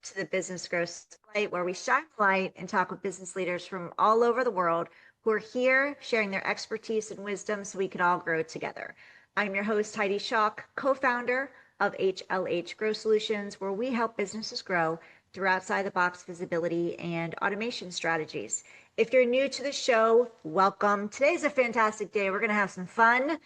to the Business Growth Spotlight, where we shine light and talk with business leaders from all over the world who are here sharing their expertise and wisdom so we can all grow together. I'm your host, Heidi Schalk, co-founder of HLH Growth Solutions, where we help businesses grow through outside the box visibility and automation strategies. If you're new to the show, welcome. Today's a fantastic day. We're going to have some fun.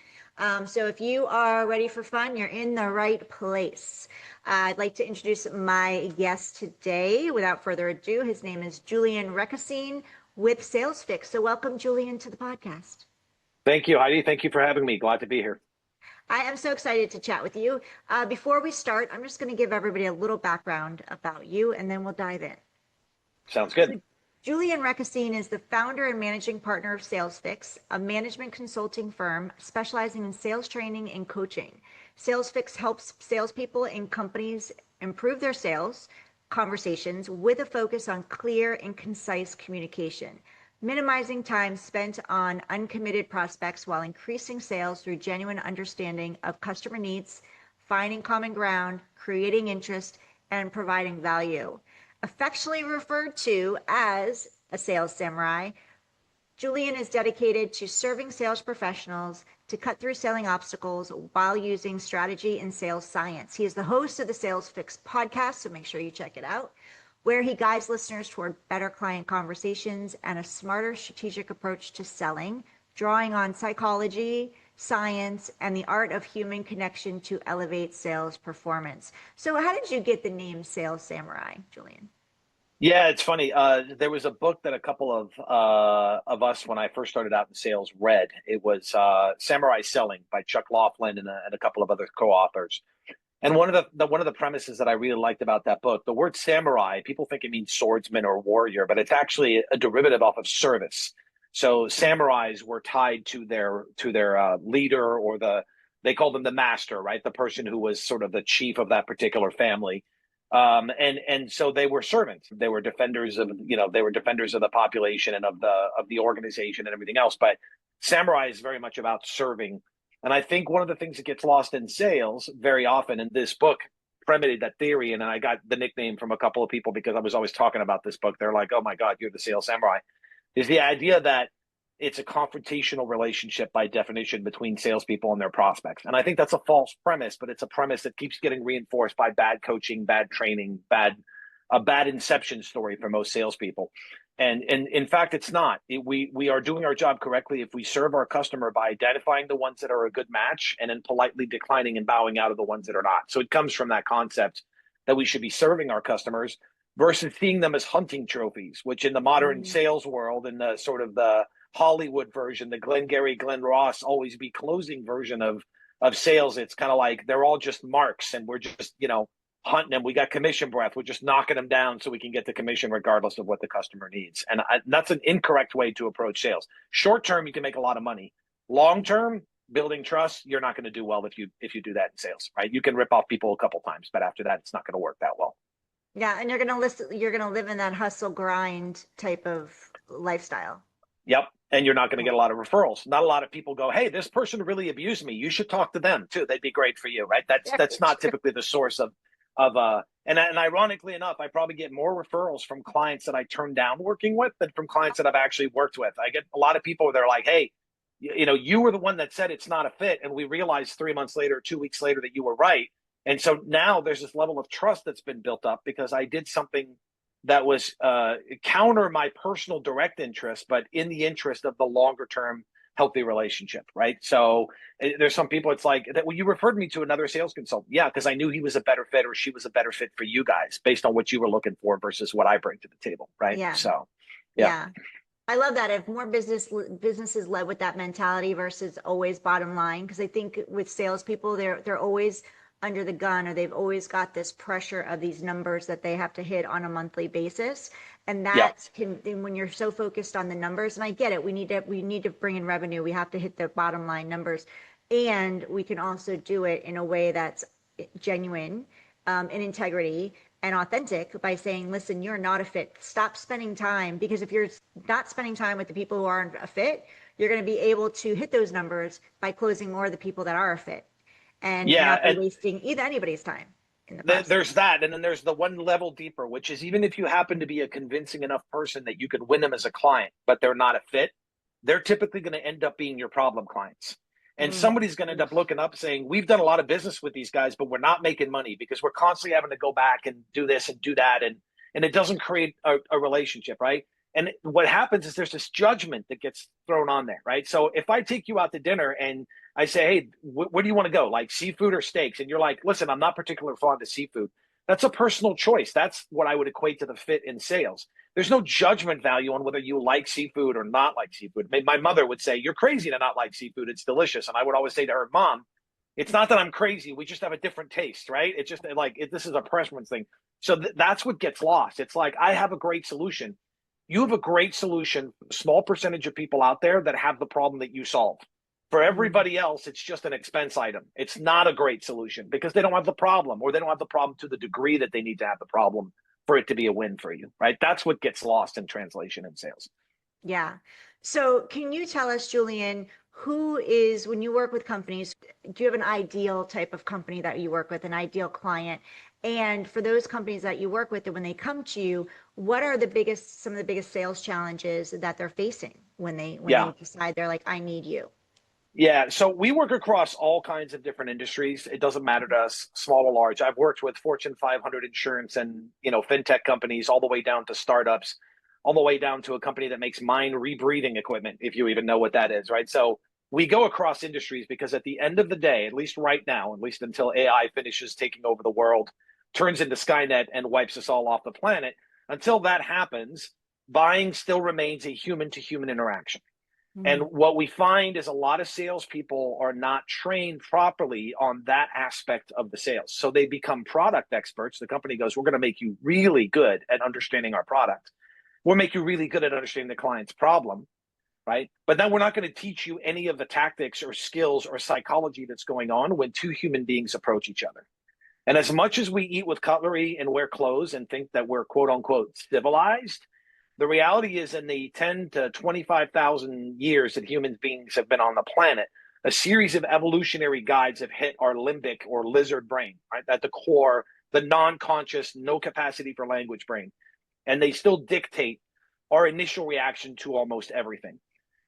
So if you are ready for fun, you're in the right place. I'd like to introduce my guest today. Without further ado, his name is Julien Recoussine with Sales Fixx. So welcome, Julien, to the podcast. Thank you, Heidi. Thank you for having me. Glad to be here. I am so excited to chat with you. Before we start, I'm just going to give everybody a little background about you, and then we'll dive in. Sounds good. So, Julien Recoussine is the founder and managing partner of Sales Fixx, a management consulting firm specializing in sales training and coaching. Sales Fixx helps salespeople in companies improve their sales conversations with a focus on clear and concise communication, minimizing time spent on uncommitted prospects while increasing sales through genuine understanding of customer needs, finding common ground, creating interest, and providing value. Affectionately referred to as a sales samurai, Julien is dedicated to serving sales professionals to cut through selling obstacles while using strategy and sales science. He is the host of the Sales Fixx podcast, so make sure you check it out, where he guides listeners toward better client conversations and a smarter strategic approach to selling, drawing on psychology, science, and the art of human connection to elevate sales performance. So how did you get the name Sales Samurai, Julien? Yeah, it's funny. There was a book that a couple of us, when I first started out in sales, read. It was Samurai Selling by Chuck Laughlin and a couple of other co-authors. And one of the premises that I really liked about that book, the word samurai, people think it means swordsman or warrior, but it's actually a derivative off of service. So samurais were tied to their leader, or they called them the master, right? The person who was sort of the chief of that particular family. And so they were servants. They were defenders of the population and of the organization and everything else. But samurai is very much about serving. And I think one of the things that gets lost in sales very often, in this book premeditated that theory, and I got the nickname from a couple of people because I was always talking about this book. They're like, "Oh my God, you're the sales samurai," is the idea that it's a confrontational relationship by definition between salespeople and their prospects. And I think that's a false premise, but it's a premise that keeps getting reinforced by bad coaching, bad training, a bad inception story for most salespeople. And in fact, it's not. We are doing our job correctly if we serve our customer by identifying the ones that are a good match and then politely declining and bowing out of the ones that are not. So it comes from that concept that we should be serving our customers versus seeing them as hunting trophies, which in the modern sales world, in the sort of the Hollywood version, the Glengarry Glen Ross always be closing version of sales, it's kind of like they're all just marks and we're just hunting them. We got commission breath, we're just knocking them down so we can get the commission regardless of what the customer needs. And that's an incorrect way to approach sales. Short term, you can make a lot of money. Long term, building trust, you're not going to do well if you do that in sales, right? You can rip off people a couple times, but after that, it's not going to work that well. Yeah, and you're gonna live in that hustle grind type of lifestyle. Yep. And you're not going to get a lot of referrals. Not a lot of people go, "Hey, this person really abused me. You should talk to them too. They'd be great for you," right? That's not typically the source of and ironically enough, I probably get more referrals from clients that I turn down working with than from clients that I've actually worked with. I get a lot of people where they're like, "Hey, you were the one that said it's not a fit, and we realized 3 months later, 2 weeks later that you were right." And so now there's this level of trust that's been built up because I did something that was counter my personal direct interest, but in the interest of the longer term healthy relationship, right? So there's some people, it's like, that, "Well, you referred me to another sales consultant." Yeah, because I knew he was a better fit or she was a better fit for you guys based on what you were looking for versus what I bring to the table, right? Yeah. So, yeah. I love that. If more businesses led with that mentality versus always bottom line, because I think with salespeople, they're always under the gun, or they've always got this pressure of these numbers that they have to hit on a monthly basis. And that can, when you're so focused on the numbers, and I get it, we need to bring in revenue. We have to hit the bottom line numbers, and we can also do it in a way that's genuine, in integrity and authentic by saying, "Listen, you're not a fit. Stop spending time," because if you're not spending time with the people who aren't a fit, you're going to be able to hit those numbers by closing more of the people that are a fit. And not be wasting either anybody's time. in the process. There's that. And then there's the one level deeper, which is even if you happen to be a convincing enough person that you could win them as a client, but they're not a fit, they're typically going to end up being your problem clients. And Mm. somebody's going to end up looking up saying, we've done a lot of business with these guys, but we're not making money because we're constantly having to go back and do this and do that. And it doesn't create a relationship, right? And what happens is there's this judgment that gets thrown on there, right? So if I take you out to dinner and I say, hey, where do you want to go? Like seafood or steaks? And you're like, listen, I'm not particularly fond of seafood. That's a personal choice. That's what I would equate to the fit in sales. There's no judgment value on whether you like seafood or not like seafood. My mother would say, you're crazy to not like seafood. It's delicious. And I would always say to her, Mom, it's not that I'm crazy. We just have a different taste, right? It's just like this is a preference thing. So that's what gets lost. It's like I have a great solution. You have a great solution. Small percentage of people out there that have the problem that you solve. For everybody else, it's just an expense item. It's not a great solution because they don't have the problem, or they don't have the problem to the degree that they need to have the problem for it to be a win for you, right? That's what gets lost in translation in sales. Yeah. So can you tell us, Julien, who is, when you work with companies, do you have an ideal type of company that you work with, an ideal client? And for those companies that you work with, and when they come to you, what are some of the biggest sales challenges that they're facing when Yeah. they decide they're like, I need you? Yeah, so we work across all kinds of different industries. It doesn't matter to us, small or large. I've worked with Fortune 500 insurance and fintech companies, all the way down to startups, all the way down to a company that makes mind rebreathing equipment, if you even know what that is, right? So we go across industries because at the end of the day, at least right now, at least until AI finishes taking over the world, turns into Skynet and wipes us all off the planet, until that happens, buying still remains a human to human interaction. And Mm. what we find is a lot of salespeople are not trained properly on that aspect of the sales. So they become product experts. The company goes, we're going to make you really good at understanding our product. We'll make you really good at understanding the client's problem, right? But then we're not going to teach you any of the tactics or skills or psychology that's going on when two human beings approach each other. And as much as we eat with cutlery and wear clothes and think that we're quote unquote civilized, the reality is in the 10 to 25,000 years that human beings have been on the planet, a series of evolutionary guides have hit our limbic or lizard brain, right? At the core, the non-conscious, no capacity for language brain. And they still dictate our initial reaction to almost everything.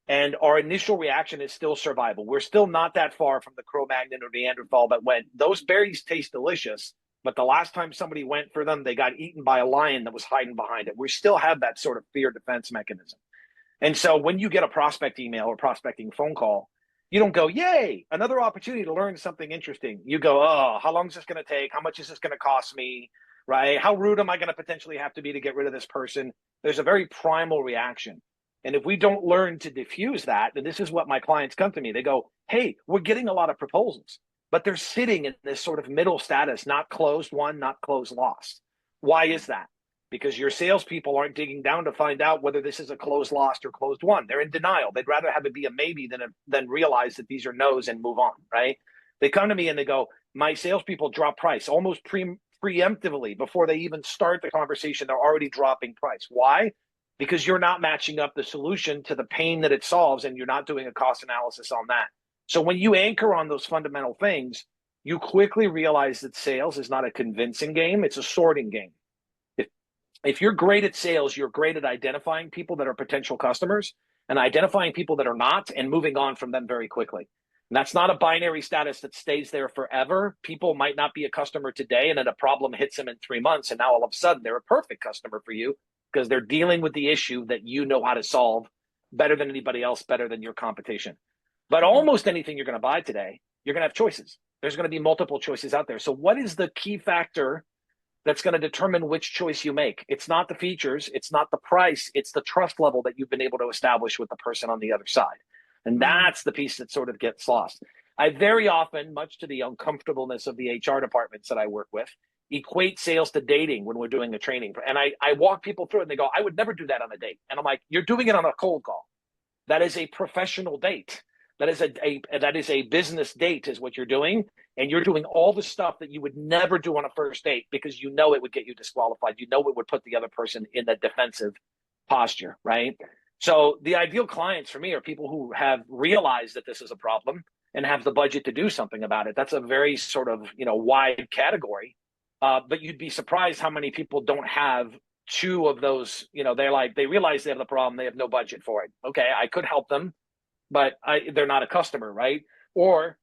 And our initial reaction is still survival. We're still not that far from the Cro-Magnon or Neanderthal that went, those berries taste delicious, but the last time somebody went for them, they got eaten by a lion that was hiding behind it. We still have that sort of fear defense mechanism. And so when you get a prospect email or prospecting phone call, you don't go, yay, another opportunity to learn something interesting. You go, oh, how long is this going to take? How much is this going to cost me? Right? How rude am I going to potentially have to be to get rid of this person? There's a very primal reaction. And if we don't learn to diffuse that, and this is what my clients come to me, they go, hey, we're getting a lot of proposals, but they're sitting in this sort of middle status, not closed won, not closed lost. Why is that? Because your salespeople aren't digging down to find out whether this is a closed lost or closed won. They're in denial. They'd rather have it be a maybe than realize that these are no's and move on, right? They come to me and they go, my salespeople drop price almost preemptively before they even start the conversation. They're already dropping price. Why? Because you're not matching up the solution to the pain that it solves, and you're not doing a cost analysis on that. So when you anchor on those fundamental things, you quickly realize that sales is not a convincing game, it's a sorting game. If you're great at sales, you're great at identifying people that are potential customers and identifying people that are not and moving on from them very quickly. And that's not a binary status that stays there forever. People might not be a customer today, and then a problem hits them in 3 months, and now all of a sudden they're a perfect customer for you because they're dealing with the issue that you know how to solve better than anybody else, better than your competition. But almost anything you're going to buy today, you're going to have choices. There's going to be multiple choices out there. So what is the key factor that's going to determine which choice you make? It's not the features, it's not the price, it's the trust level that you've been able to establish with the person on the other side. And that's the piece that sort of gets lost. I very often, much to the uncomfortableness of the HR departments that I work with, equate sales to dating when we're doing a training. And I walk people through it and they go, I would never do that on a date. And I'm like, you're doing it on a cold call. That is a professional date. That is a business date is what you're doing. And you're doing all the stuff that you would never do on a first date because you know it would get you disqualified. You know it would put the other person in a defensive posture, right? So the ideal clients for me are people who have realized that this is a problem and have the budget to do something about it. That's a very sort of, wide category. But you'd be surprised how many people don't have two of those. They realize they have the problem, they have no budget for it. Okay, I could help them, but they're not a customer, right? Or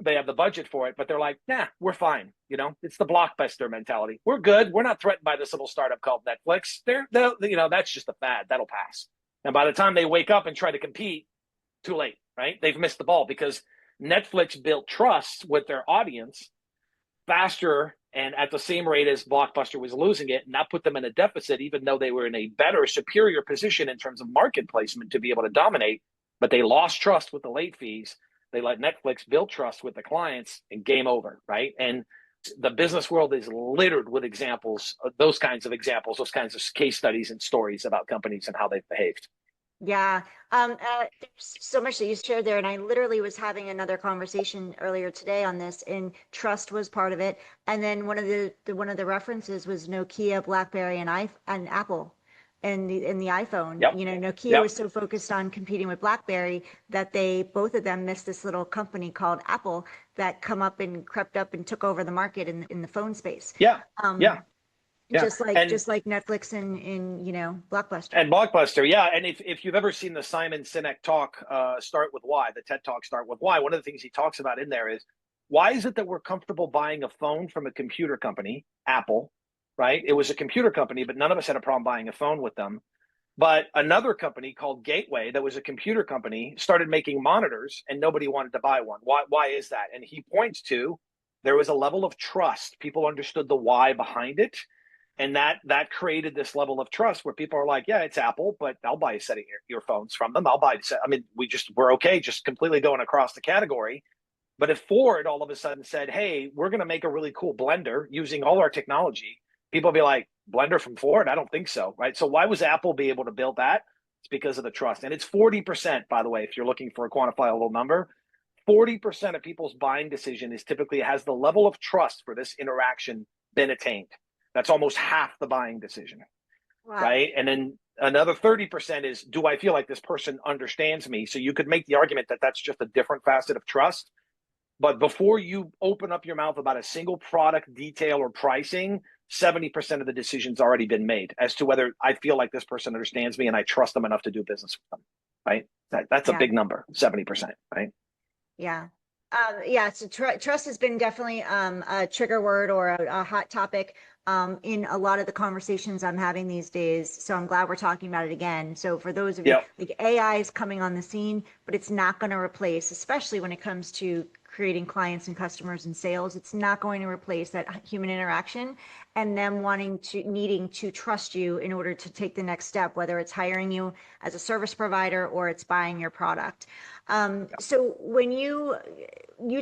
they have the budget for it, but they're like, nah, we're fine. It's the blockbuster mentality. We're good. We're not threatened by this little startup called Netflix. That's just a fad. That'll pass. And by the time they wake up and try to compete, too late, right? They've missed the ball because Netflix built trust with their audience faster and at the same rate as Blockbuster was losing it. And that put them in a deficit, even though they were in a better, superior position in terms of market placement to be able to dominate. But they lost trust with the late fees. They let Netflix build trust with the clients, and game over, right? And the business world is littered with examples, those kinds of case studies and stories about companies and how they've behaved. Yeah. There's so much that you shared there, and I literally was having another conversation earlier today on this, and trust was part of it. And then one of the references was Nokia, BlackBerry, and Apple, and the iPhone. Yep. Nokia Yep. was so focused on competing with BlackBerry that they both of them missed this little company called Apple that crept up and took over the market in the phone space. Yeah. Um, Yeah. Yeah. just like Netflix and Blockbuster. And Blockbuster, yeah. And if you've ever seen the Simon Sinek talk, Start With Why, the TED Talk Start With Why, one of the things he talks about in there is, why is it that we're comfortable buying a phone from a computer company, Apple, right? It was a computer company, but none of us had a problem buying a phone with them. But another company called Gateway, that was a computer company, started making monitors and nobody wanted to buy one. Why is that? And he points to, there was a level of trust. People understood the why behind it. And that created this level of trust where people are like, yeah, it's Apple, but I'll buy a set of earphones from them. We're okay just completely going across the category. But if Ford all of a sudden said, hey, we're going to make a really cool blender using all our technology, people will be like, blender from Ford? I don't think so, right? So why was Apple be able to build that? It's because of the trust. And it's 40%, by the way, if you're looking for a quantifiable number, 40% of people's buying decision is typically has the level of trust for this interaction been attained. That's almost half the buying decision, Wow. right? And then another 30% is, do I feel like this person understands me? So you could make the argument that that's just a different facet of trust. But before you open up your mouth about a single product detail or pricing, 70% of the decision's already been made as to whether I feel like this person understands me and I trust them enough to do business with them, right? That's a big number, 70%, right? Yeah. Yeah, so trust has been definitely a trigger word or a hot topic in a lot of the conversations I'm having these days. So I'm glad we're talking about it again. So for those of you, Yep. like AI is coming on the scene, but it's not going to replace, especially when it comes to creating clients and customers and sales, it's not going to replace that human interaction and them needing to trust you in order to take the next step, whether it's hiring you as a service provider or it's buying your product. So when you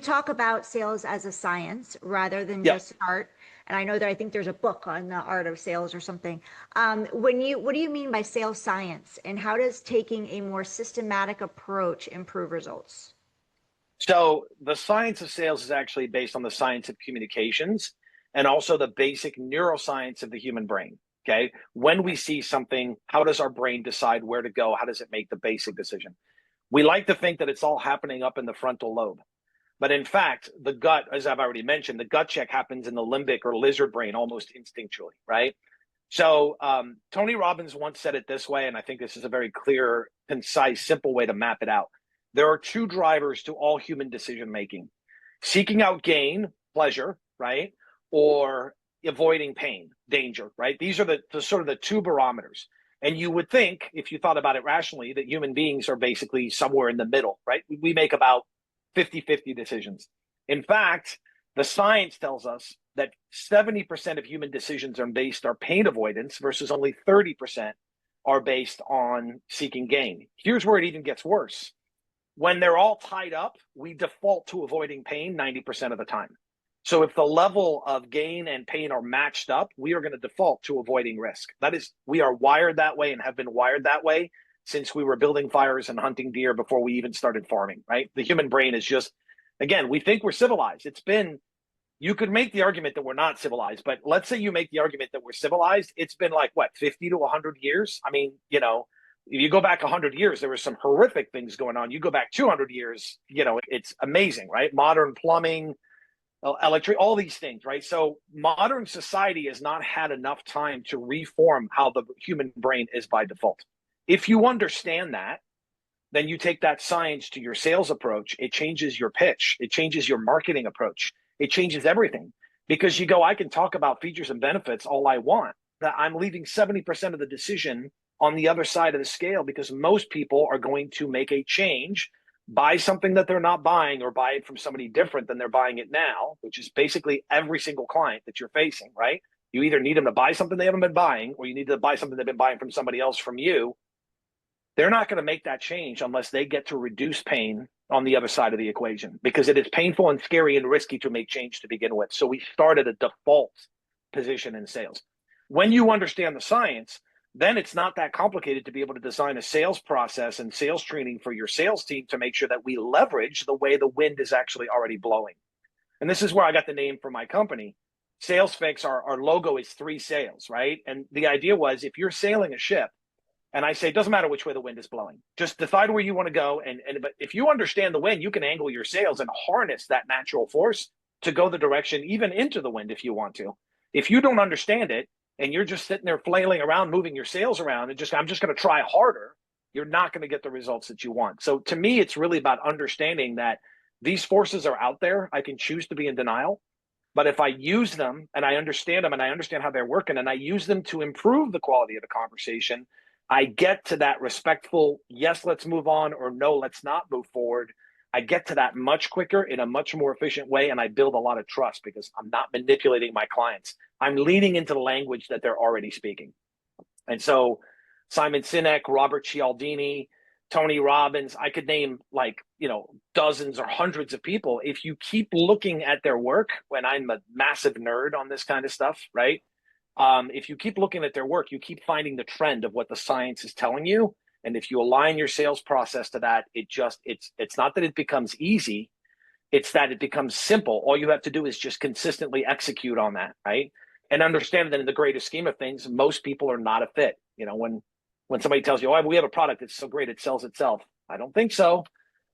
talk about sales as a science rather than Yep. just art, and I know that I think there's a book on the art of sales or something. What do you mean by sales science, and how does taking a more systematic approach improve results? So the science of sales is actually based on the science of communications and also the basic neuroscience of the human brain. Okay. When we see something, how does our brain decide where to go? How does it make the basic decision? We like to think that it's all happening up in the frontal lobe. But in fact, the gut, as I've already mentioned, the gut check happens in the limbic or lizard brain almost instinctually, right? So Tony Robbins once said it this way, and I think this is a very clear, concise, simple way to map it out. There are two drivers to all human decision making: seeking out gain, pleasure, right? Or avoiding pain, danger, right? These are the sort of the two barometers. And you would think, if you thought about it rationally, that human beings are basically somewhere in the middle, right? We make about 50-50 decisions. In fact, the science tells us that 70% of human decisions are pain avoidance versus only 30% are based on seeking gain. Here's where it even gets worse. When they're all tied up, we default to avoiding pain 90% of the time. So if the level of gain and pain are matched up, we are going to default to avoiding risk. That is, we are wired that way and have been wired that way since we were building fires and hunting deer before we even started farming, right? The human brain is just, again, we think we're civilized. You could make the argument that we're not civilized, but let's say you make the argument that we're civilized. It's been like, what, 50 to 100 years? I mean, if you go back 100 years, there were some horrific things going on. You go back 200 years, it's amazing, right? Modern plumbing, electric, all these things, right? So modern society has not had enough time to reform how the human brain is by default. If you understand that, then you take that science to your sales approach. It changes your pitch. It changes your marketing approach. It changes everything because you go, I can talk about features and benefits all I want. That I'm leaving 70% of the decision on the other side of the scale because most people are going to make a change, buy something that they're not buying or buy it from somebody different than they're buying it now, which is basically every single client that you're facing, right? You either need them to buy something they haven't been buying or you need to buy something they've been buying from somebody else from you. They're not going to make that change unless they get to reduce pain on the other side of the equation because it is painful and scary and risky to make change to begin with. So we start at a default position in sales. When you understand the science, then it's not that complicated to be able to design a sales process and sales training for your sales team to make sure that we leverage the way the wind is actually already blowing. And this is where I got the name for my company. Sales Fixx, our logo is 3 sails, right? And the idea was if you're sailing a ship, and I say, it doesn't matter which way the wind is blowing. Just decide where you want to go. But if you understand the wind, you can angle your sails and harness that natural force to go the direction, even into the wind if you want to. If you don't understand it and you're just sitting there flailing around, moving your sails around and I'm just going to try harder, you're not going to get the results that you want. So to me, it's really about understanding that these forces are out there. I can choose to be in denial. But if I use them and I understand them and I understand how they're working and I use them to improve the quality of the conversation, I get to that respectful, yes, let's move on, or no, let's not move forward. I get to that much quicker in a much more efficient way, and I build a lot of trust because I'm not manipulating my clients. I'm leaning into the language that they're already speaking. And so Simon Sinek, Robert Cialdini, Tony Robbins, I could name dozens or hundreds of people. If you keep looking at their work, when I'm a massive nerd on this kind of stuff, right? If you keep looking at their work, you keep finding the trend of what the science is telling you. And if you align your sales process to that, it's not that it becomes easy, it's that it becomes simple. All you have to do is just consistently execute on that, right? And understand that in the greater scheme of things, most people are not a fit. When somebody tells you, oh, we have a product that's so great it sells itself, I don't think so.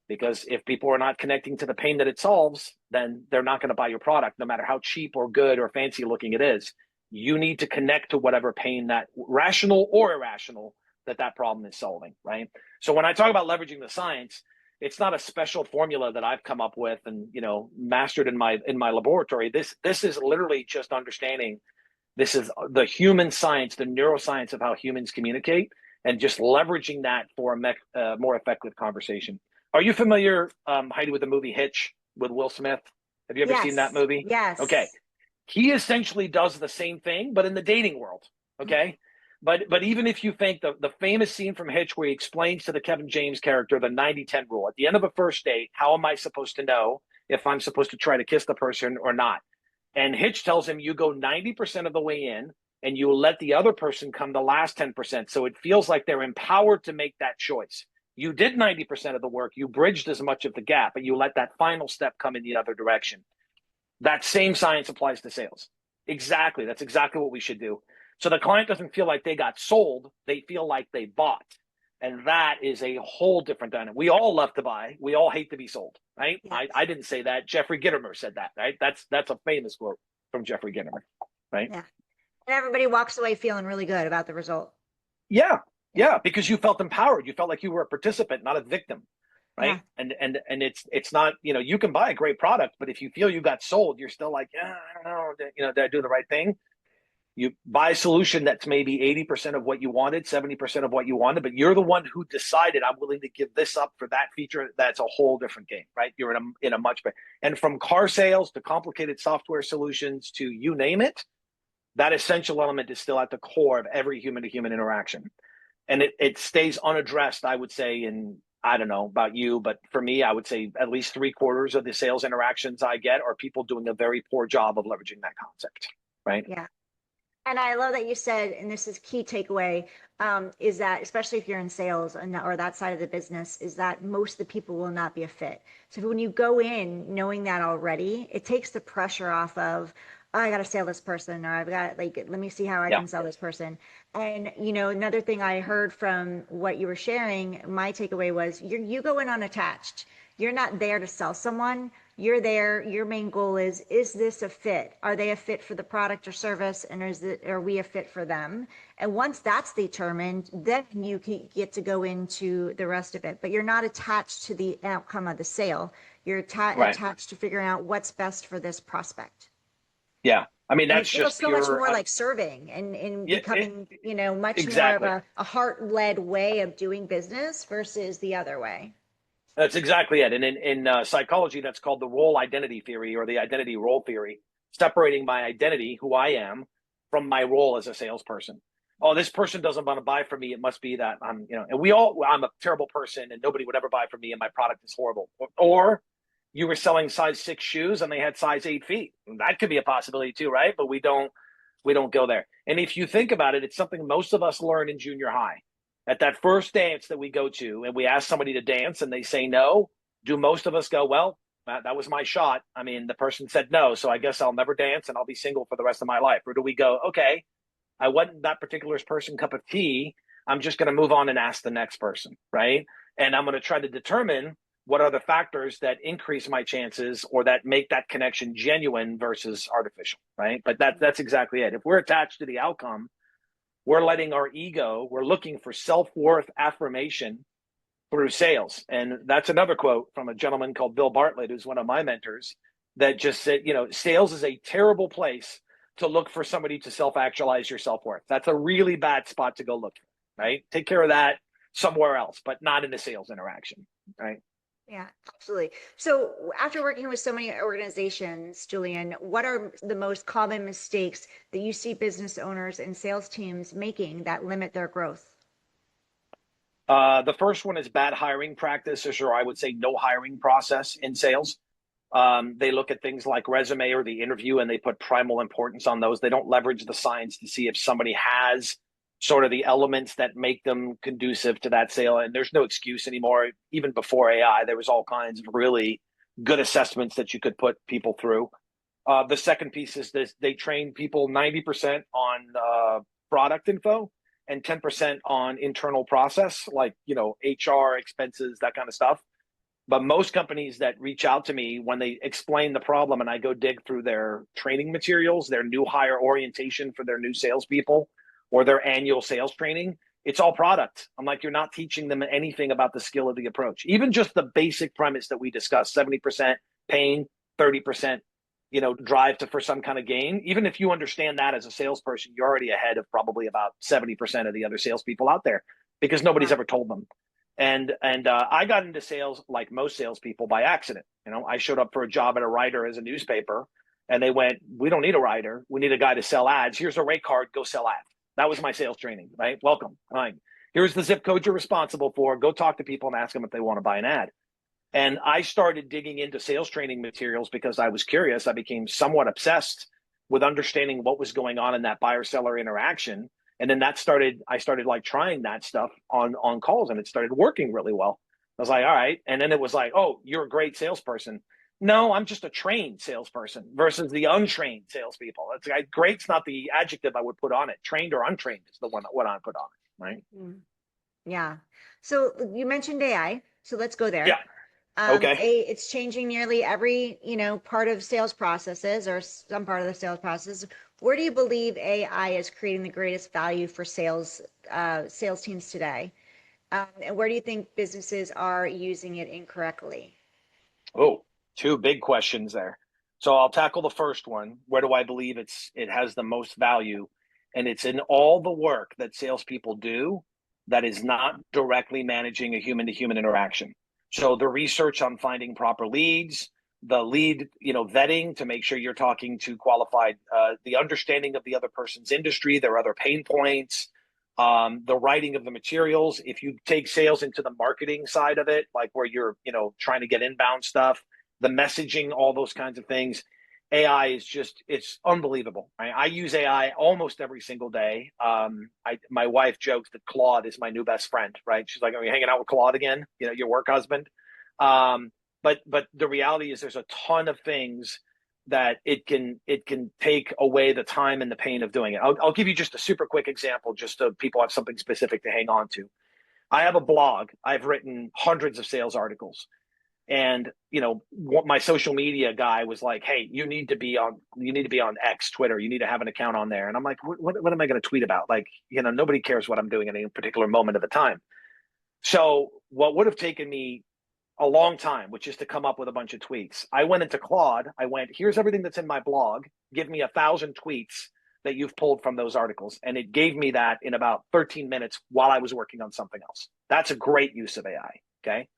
Because if people are not connecting to the pain that it solves, then they're not going to buy your product, no matter how cheap or good or fancy looking it is. You need to connect to whatever pain, that rational or irrational, that problem is solving, right? So when I talk about leveraging the science, it's not a special formula that I've come up with and mastered in my laboratory. This is literally just understanding. This is the human science, the neuroscience of how humans communicate, and just leveraging that for a more effective conversation. Are you familiar, Heidi, with the movie Hitch with Will Smith? Have you ever seen that Yes. movie? Okay. Yes. He essentially does the same thing, but in the dating world. Okay. But even if you think the famous scene from Hitch where he explains to the Kevin James character the 90-10 rule at the end of a first date, how am I supposed to know if I'm supposed to try to kiss the person or not? And Hitch tells him you go 90% of the way in and you let the other person come the last 10%. So it feels like they're empowered to make that choice. You did 90% of the work, you bridged as much of the gap, but you let that final step come in the other direction. That same science applies to sales. Exactly. That's exactly what we should do. So the client doesn't feel like they got sold. They feel like they bought. And that is a whole different dynamic. We all love to buy. We all hate to be sold, right? Yes. I didn't say that. Jeffrey Gitomer said that, right? That's a famous quote from Jeffrey Gitomer, right? Yeah. And everybody walks away feeling really good about the result. Yeah. Yeah. Because you felt empowered. You felt like you were a participant, not a victim. Yeah. Right. And it's not, you can buy a great product, but if you feel you got sold, you're still like, yeah, I don't know, did I do the right thing? You buy a solution that's maybe 80% of what you wanted, 70% of what you wanted, but you're the one who decided I'm willing to give this up for that feature. That's a whole different game, right? You're in a much better, and from car sales to complicated software solutions to you name it, that essential element is still at the core of every human to human interaction. And it stays unaddressed, I would say, in, I don't know about you, but for me, I would say at least 3/4 of the sales interactions I get are people doing a very poor job of leveraging that concept, right? Yeah. And I love that you said, and this is key takeaway, is that especially if you're in sales or that side of the business, is that most of the people will not be a fit. So when you go in knowing that already, it takes the pressure off of, oh, I got to sell this person, or I've got let me see how I Yeah. can sell this person. And another thing I heard from what you were sharing, my takeaway was you go in unattached. You're not there to sell someone. You're there. Your main goal is this a fit? Are they a fit for the product or service? And are we a fit for them? And once that's determined, then you can get to go into the rest of it. But you're not attached to the outcome of the sale. You're Right. attached to figuring out what's best for this prospect. Yeah. I mean, And it that's feels just so much pure. more like serving and Yeah. becoming, much more of Exactly. a heart-led way of doing business versus the other way. That's exactly it. And in psychology, that's called the role identity theory or the identity role theory, separating my identity, who I am, from my role as a salesperson. Oh, this person doesn't want to buy from me. It must be that and I'm a terrible person and nobody would ever buy from me and my product is horrible. Or you were selling size 6 shoes and they had size 8 feet. That could be a possibility too, right? But we don't go there. And if you think about it, it's something most of us learn in junior high. At that first dance that we go to and we ask somebody to dance and they say no, do most of us go, well, that was my shot. I mean, the person said no, so I guess I'll never dance and I'll be single for the rest of my life. Or do we go, okay, I wasn't that particular person cup of tea. I'm just going to move on and ask the next person, right? And I'm going to try to determine what are the factors that increase my chances or that make that connection genuine versus artificial, right? But that's exactly it. If we're attached to the outcome, we're letting our ego, we're looking for self-worth affirmation through sales. And that's another quote from a gentleman called Bill Bartlett, who's one of my mentors, that just said, sales is a terrible place to look for somebody to self-actualize your self-worth. That's a really bad spot to go look for, right? Take care of that somewhere else, but not in a sales interaction, right? Yeah, absolutely. So after working with so many organizations, Julian, what are the most common mistakes that you see business owners and sales teams making that limit their growth? The first one is bad hiring practices, or I would say no hiring process in sales. They look at things like resume or the interview and they put primal importance on those. They don't leverage the science to see if somebody has sort of the elements that make them conducive to that sale. And there's no excuse anymore. Even before AI, there was all kinds of really good assessments that you could put people through. The second piece is this: they train people 90% on product info and 10% on internal process, like HR expenses, that kind of stuff. But most companies that reach out to me when they explain the problem and I go dig through their training materials, their new hire orientation for their new salespeople, or their annual sales training, it's all product. I'm like, you're not teaching them anything about the skill of the approach. Even just the basic premise that we discussed, 70% pain, 30%, drive for some kind of gain. Even if you understand that as a salesperson, you're already ahead of probably about 70% of the other salespeople out there because nobody's Wow. ever told them. And I got into sales like most salespeople by accident. I showed up for a job at a writer as a newspaper, and they went, "We don't need a writer. We need a guy to sell ads. Here's a rate card. Go sell ads." That was my sales training. Right? Welcome. Fine. Here's the zip code you're responsible for. Go talk to people and ask them if they want to buy an ad. And I started digging into sales training materials because I was curious. I became somewhat obsessed with understanding what was going on in that buyer seller interaction. And then I started like trying that stuff on calls, and it started working really well. I was like, all right. And then it was like, oh, you're a great salesperson. No, I'm just a trained salesperson versus the untrained salespeople. It's like, great's not the adjective I would put on it. Trained or untrained is the one what I put on it, right? Mm. Yeah. So you mentioned AI. So let's go Yeah. there. Okay. It's changing nearly every, part of sales processes or some part of the sales process. Where do you believe AI is creating the greatest value for sales teams today? And where do you think businesses are using it incorrectly? Oh, two big questions there. So I'll tackle the first one. Where do I believe it has the most value? And it's in all the work that salespeople do that is not directly managing a human to human interaction. So the research on finding proper leads, the lead, vetting to make sure you're talking to qualified, the understanding of the other person's industry, their other pain points, the writing of the materials. If you take sales into the marketing side of it, like where you're, trying to get inbound stuff, the messaging, all those kinds of things, AI is it's unbelievable. I use AI almost every single day. My wife jokes that Claude is my new best friend, right? She's like, are you hanging out with Claude again? Your work husband. But the reality is there's a ton of things that it can take away the time and the pain of doing it. I'll give you just a super quick example, just so people have something specific to hang on to. I have a blog. I've written hundreds of sales articles. And what my social media guy was like, hey, you need to be on X, Twitter, you need to have an account on there. And I'm like, what am I going to tweet about? Like, nobody cares what I'm doing at any particular moment of the time. So what would have taken me a long time, which is to come up with a bunch of tweets, I went into Claude. I went, here's everything that's in my blog. Give me 1,000 tweets that you've pulled from those articles. And it gave me that in about 13 minutes while I was working on something else. That's a great use of AI. Okay.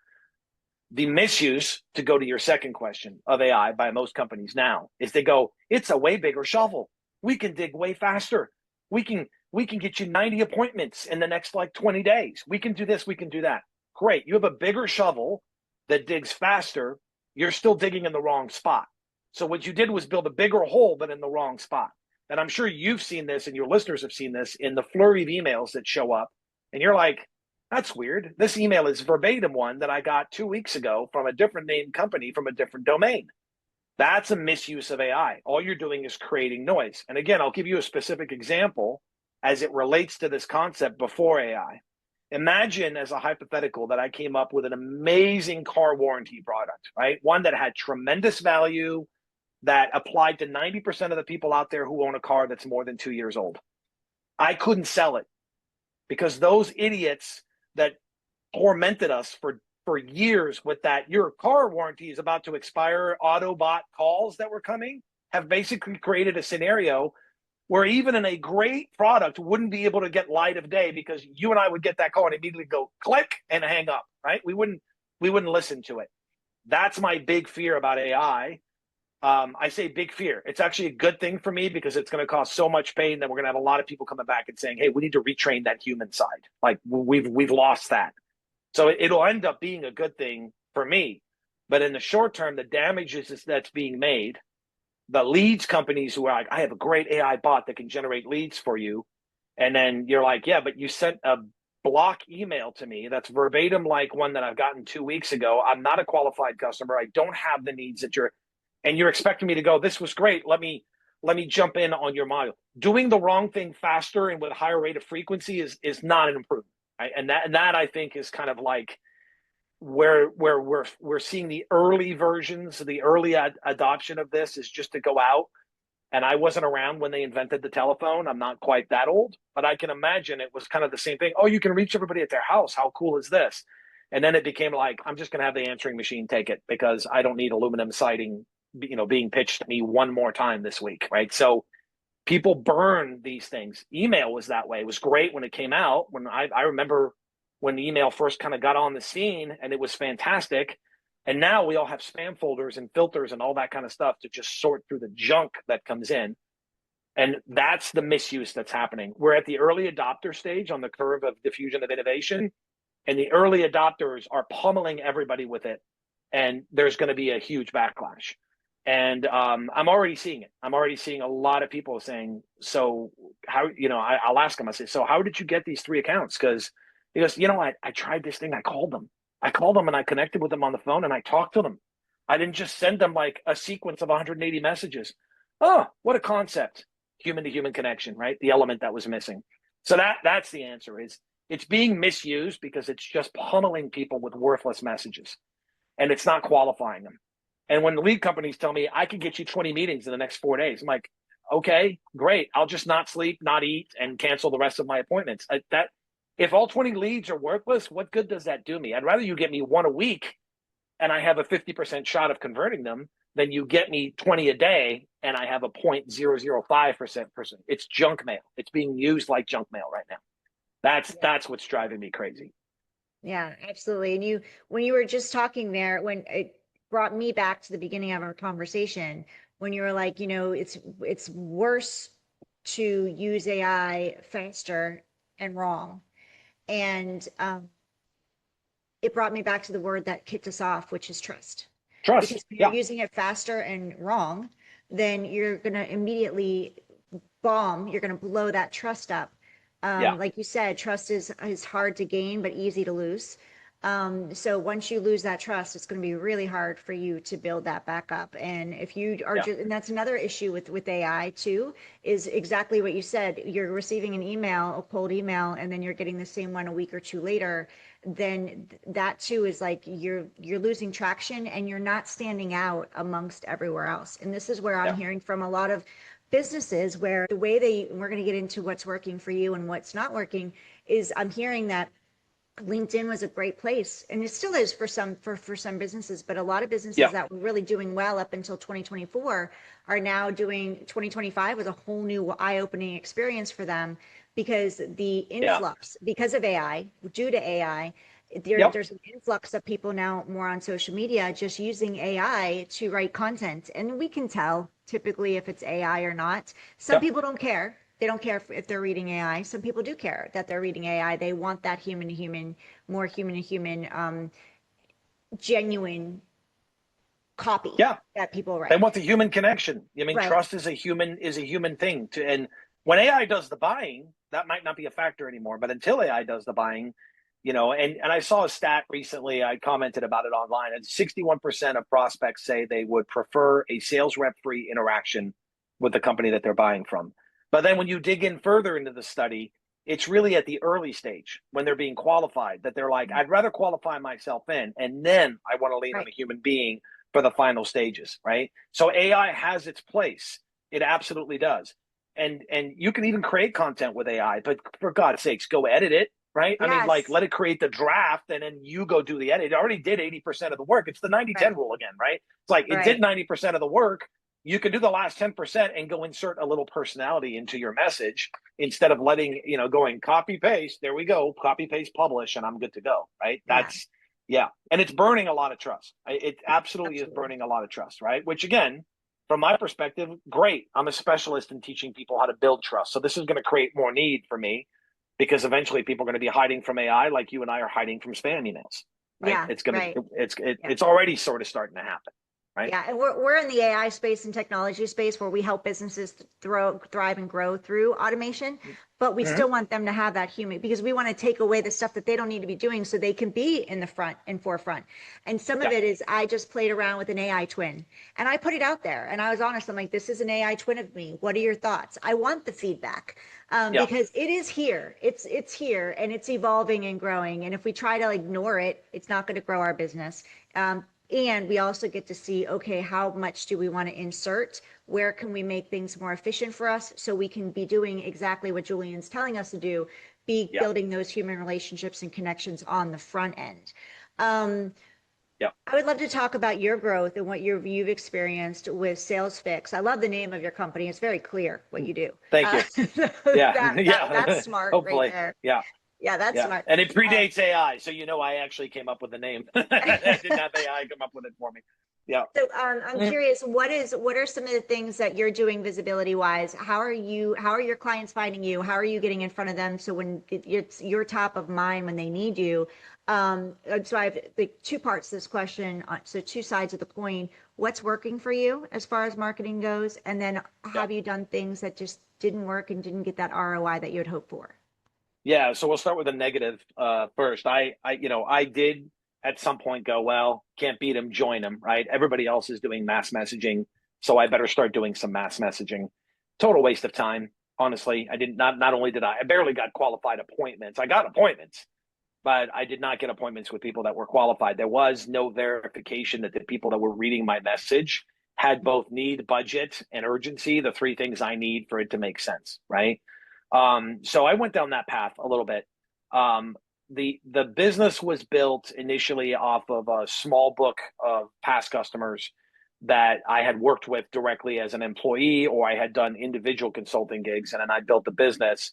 The misuse, to go to your second question, of AI by most companies now is they go, it's a way bigger shovel. We can dig way faster. We can get you 90 appointments in the next like 20 days. We can do this, we can do that. Great. You have a bigger shovel that digs faster. You're still digging in the wrong spot. So what you did was build a bigger hole, but in the wrong spot. And I'm sure you've seen this and your listeners have seen this in the flurry of emails that show up. And you're like, that's weird. This email is verbatim one that I got 2 weeks ago from a different named company from a different domain. That's a misuse of AI. All you're doing is creating noise. And again, I'll give you a specific example as it relates to this concept before AI. Imagine, as a hypothetical, that I came up with an amazing car warranty product, right? One that had tremendous value, that applied to 90% of the people out there who own a car that's more than 2 years old. I couldn't sell it because those idiots that tormented us for years with that your car warranty is about to expire Autobot calls that were coming have basically created a scenario where even in a great product wouldn't be able to get light of day because you and I would get that call and immediately go click and hang up, right? We wouldn't listen to it. That's my big fear about AI. I say big fear. It's actually a good thing for me because it's going to cause so much pain that we're going to have a lot of people coming back and saying, "Hey, we need to retrain that human side. Like we've lost that." So it'll end up being a good thing for me. But in the short term, the damage is that's being made. The leads companies who are like, I have a great AI bot that can generate leads for you. And then you're like, yeah, but you sent a block email to me that's verbatim like one that I've gotten 2 weeks ago. I'm not a qualified customer. I don't have the needs that you're expecting me to go, this was great. Let me jump in on your model. Doing the wrong thing faster and with a higher rate of frequency is not an improvement. Right? And that I think is kind of like where we're seeing the early versions, the early adoption of this is just to go out. And I wasn't around when they invented the telephone. I'm not quite that old, but I can imagine it was kind of the same thing. Oh, you can reach everybody at their house. How cool is this? And then it became like, I'm just going to have the answering machine take it because I don't need aluminum siding, being pitched at me one more time this week, right? So people burn these things. Email was that way. It was great when it came out. When I remember when the email first kind of got on the scene, and it was fantastic. And now we all have spam folders and filters and all that kind of stuff to just sort through the junk that comes in. And that's the misuse that's happening. We're at the early adopter stage on the curve of diffusion of innovation, and the early adopters are pummeling everybody with it. And there's going to be a huge backlash. And I'm already seeing it. I'm already seeing a lot of people saying, so how, I'll ask them, I say, so how did you get these 3 accounts? Because he goes, I tried this thing. I called them and I connected with them on the phone and I talked to them. I didn't just send them like a sequence of 180 messages. Oh, what a concept. Human to human connection, right? The element that was missing. So that's the answer is it's being misused because it's just pummeling people with worthless messages and it's not qualifying them. And when the lead companies tell me I can get you 20 meetings in the next 4 days, I'm like, okay, great. I'll just not sleep, not eat, and cancel the rest of my appointments. That if all 20 leads are worthless, what good does that do me? I'd rather you get me one a week and I have a 50% shot of converting them than you get me 20 a day and I have a 0.005%. It's junk mail. It's being used like junk mail right now. That's what's driving me crazy. Yeah, absolutely. And when you were just talking there, when it brought me back to the beginning of our conversation, when you were like, it's worse to use AI faster and wrong. And it brought me back to the word that kicked us off, which is trust. Trust. Because when you're Yeah. using it faster and wrong, then you're going to immediately you're going to blow that trust up. Yeah. Like you said, trust is hard to gain, but easy to lose. So once you lose that trust, it's going to be really hard for you to build that back up. And if you are Yeah. just, and that's another issue with AI too, is exactly what you said. You're receiving an email, a cold email, and then you're getting the same one a week or two later. Then that too is like you're losing traction and you're not standing out amongst everywhere else. And this is where I'm Yeah. hearing from a lot of businesses where the way we're going to get into what's working for you and what's not working is I'm hearing that LinkedIn was a great place, and it still is for some businesses, but a lot of businesses Yeah. that were really doing well up until 2024 are now doing 2025 was a whole new eye-opening experience for them because the Yeah. influx, because of AI, due to AI, Yep. there's an influx of people now more on social media just using AI to write content. And we can tell typically if it's AI or not. Some Yep. people don't care. They don't care if they're reading AI. Some people do care that they're reading AI. They want that human to human, more human to human, genuine copy Yeah. that people They write. want the human connection. I mean, Right. trust is a human thing to, and when AI does the buying, that might not be a factor anymore. But until AI does the buying, and I saw a stat recently, I commented about it online, and 61% of prospects say they would prefer a sales rep free interaction with the company that they're buying from. But then when you dig in further into the study, it's really at the early stage when they're being qualified that they're like, I'd rather qualify myself in, and then I want to lean on Right. a human being for the final stages, right? So AI has its place. It absolutely does. And you can even create content with AI, but for God's sakes, go edit it, right? I mean, like, Yes. let it create the draft and then you go do the edit. It already did 80% of the work. It's the 90-10 Right. rule again, right? It's like it did Right. 90% of the work. You can do the last 10% and go insert a little personality into your message instead of letting, going copy paste. There we go. Copy paste publish and I'm good to go, right? Yeah. Yeah. And it's burning a lot of trust. It absolutely is Absolutely. burning a lot of trust, right? Which again, from my perspective, great. I'm a specialist in teaching people how to build trust. So this is going to create more need for me because eventually people are going to be hiding from AI like you and I are hiding from spam emails, right? Yeah. Right. Yeah. It's already sort of starting to happen, right? Yeah, and we're in the AI space and technology space where we help businesses thrive and grow through automation, but we Mm-hmm. still want them to have that human because we want to take away the stuff that they don't need to be doing so they can be in the front and forefront. And some of Yeah. it is I just played around with an AI twin and I put it out there and I was honest. I'm like, this is an AI twin of me. What are your thoughts? I want the feedback Yeah. because it is here. It's here and it's evolving and growing. And if we try to ignore it, it's not going to grow our business. And we also get to see, okay, how much do we want to insert? Where can we make things more efficient for us so we can be doing exactly what Julian's telling us to do, be Yeah. building those human relationships and connections on the front end. Um, Yeah. I would love to talk about your growth and what you've experienced with Sales Fixx. I love the name of your company. It's very clear what you do. Thank you. Yeah. That's Yeah. smart right Hopefully. there. Yeah. Yeah, that's Yeah. smart. And it Um, predates AI. So, I actually came up with the name. I didn't have AI come up with it for me. Yeah. So I'm curious, what are some of the things that you're doing visibility wise? How are your clients finding you? How are you getting in front of them so when you're top of mind when they need you? So I have like two parts to this question. So two sides of the coin. What's working for you as far as marketing goes? And then Yeah. have you done things that just didn't work and didn't get that ROI that you had hoped for? Yeah, so we'll start with the negative first. I did at some point go, well, can't beat him, join him, right? Everybody else is doing mass messaging, so I better start doing some mass messaging. Total waste of time, honestly. I did not only did I barely got qualified appointments. I got appointments, but I did not get appointments with people that were qualified. There was no verification that the people that were reading my message had both need, budget, and urgency, the three things I need for it to make sense, right? So I went down that path a little bit. The business was built initially off of a small book of past customers that I had worked with directly as an employee, or I had done individual consulting gigs, and then I built the business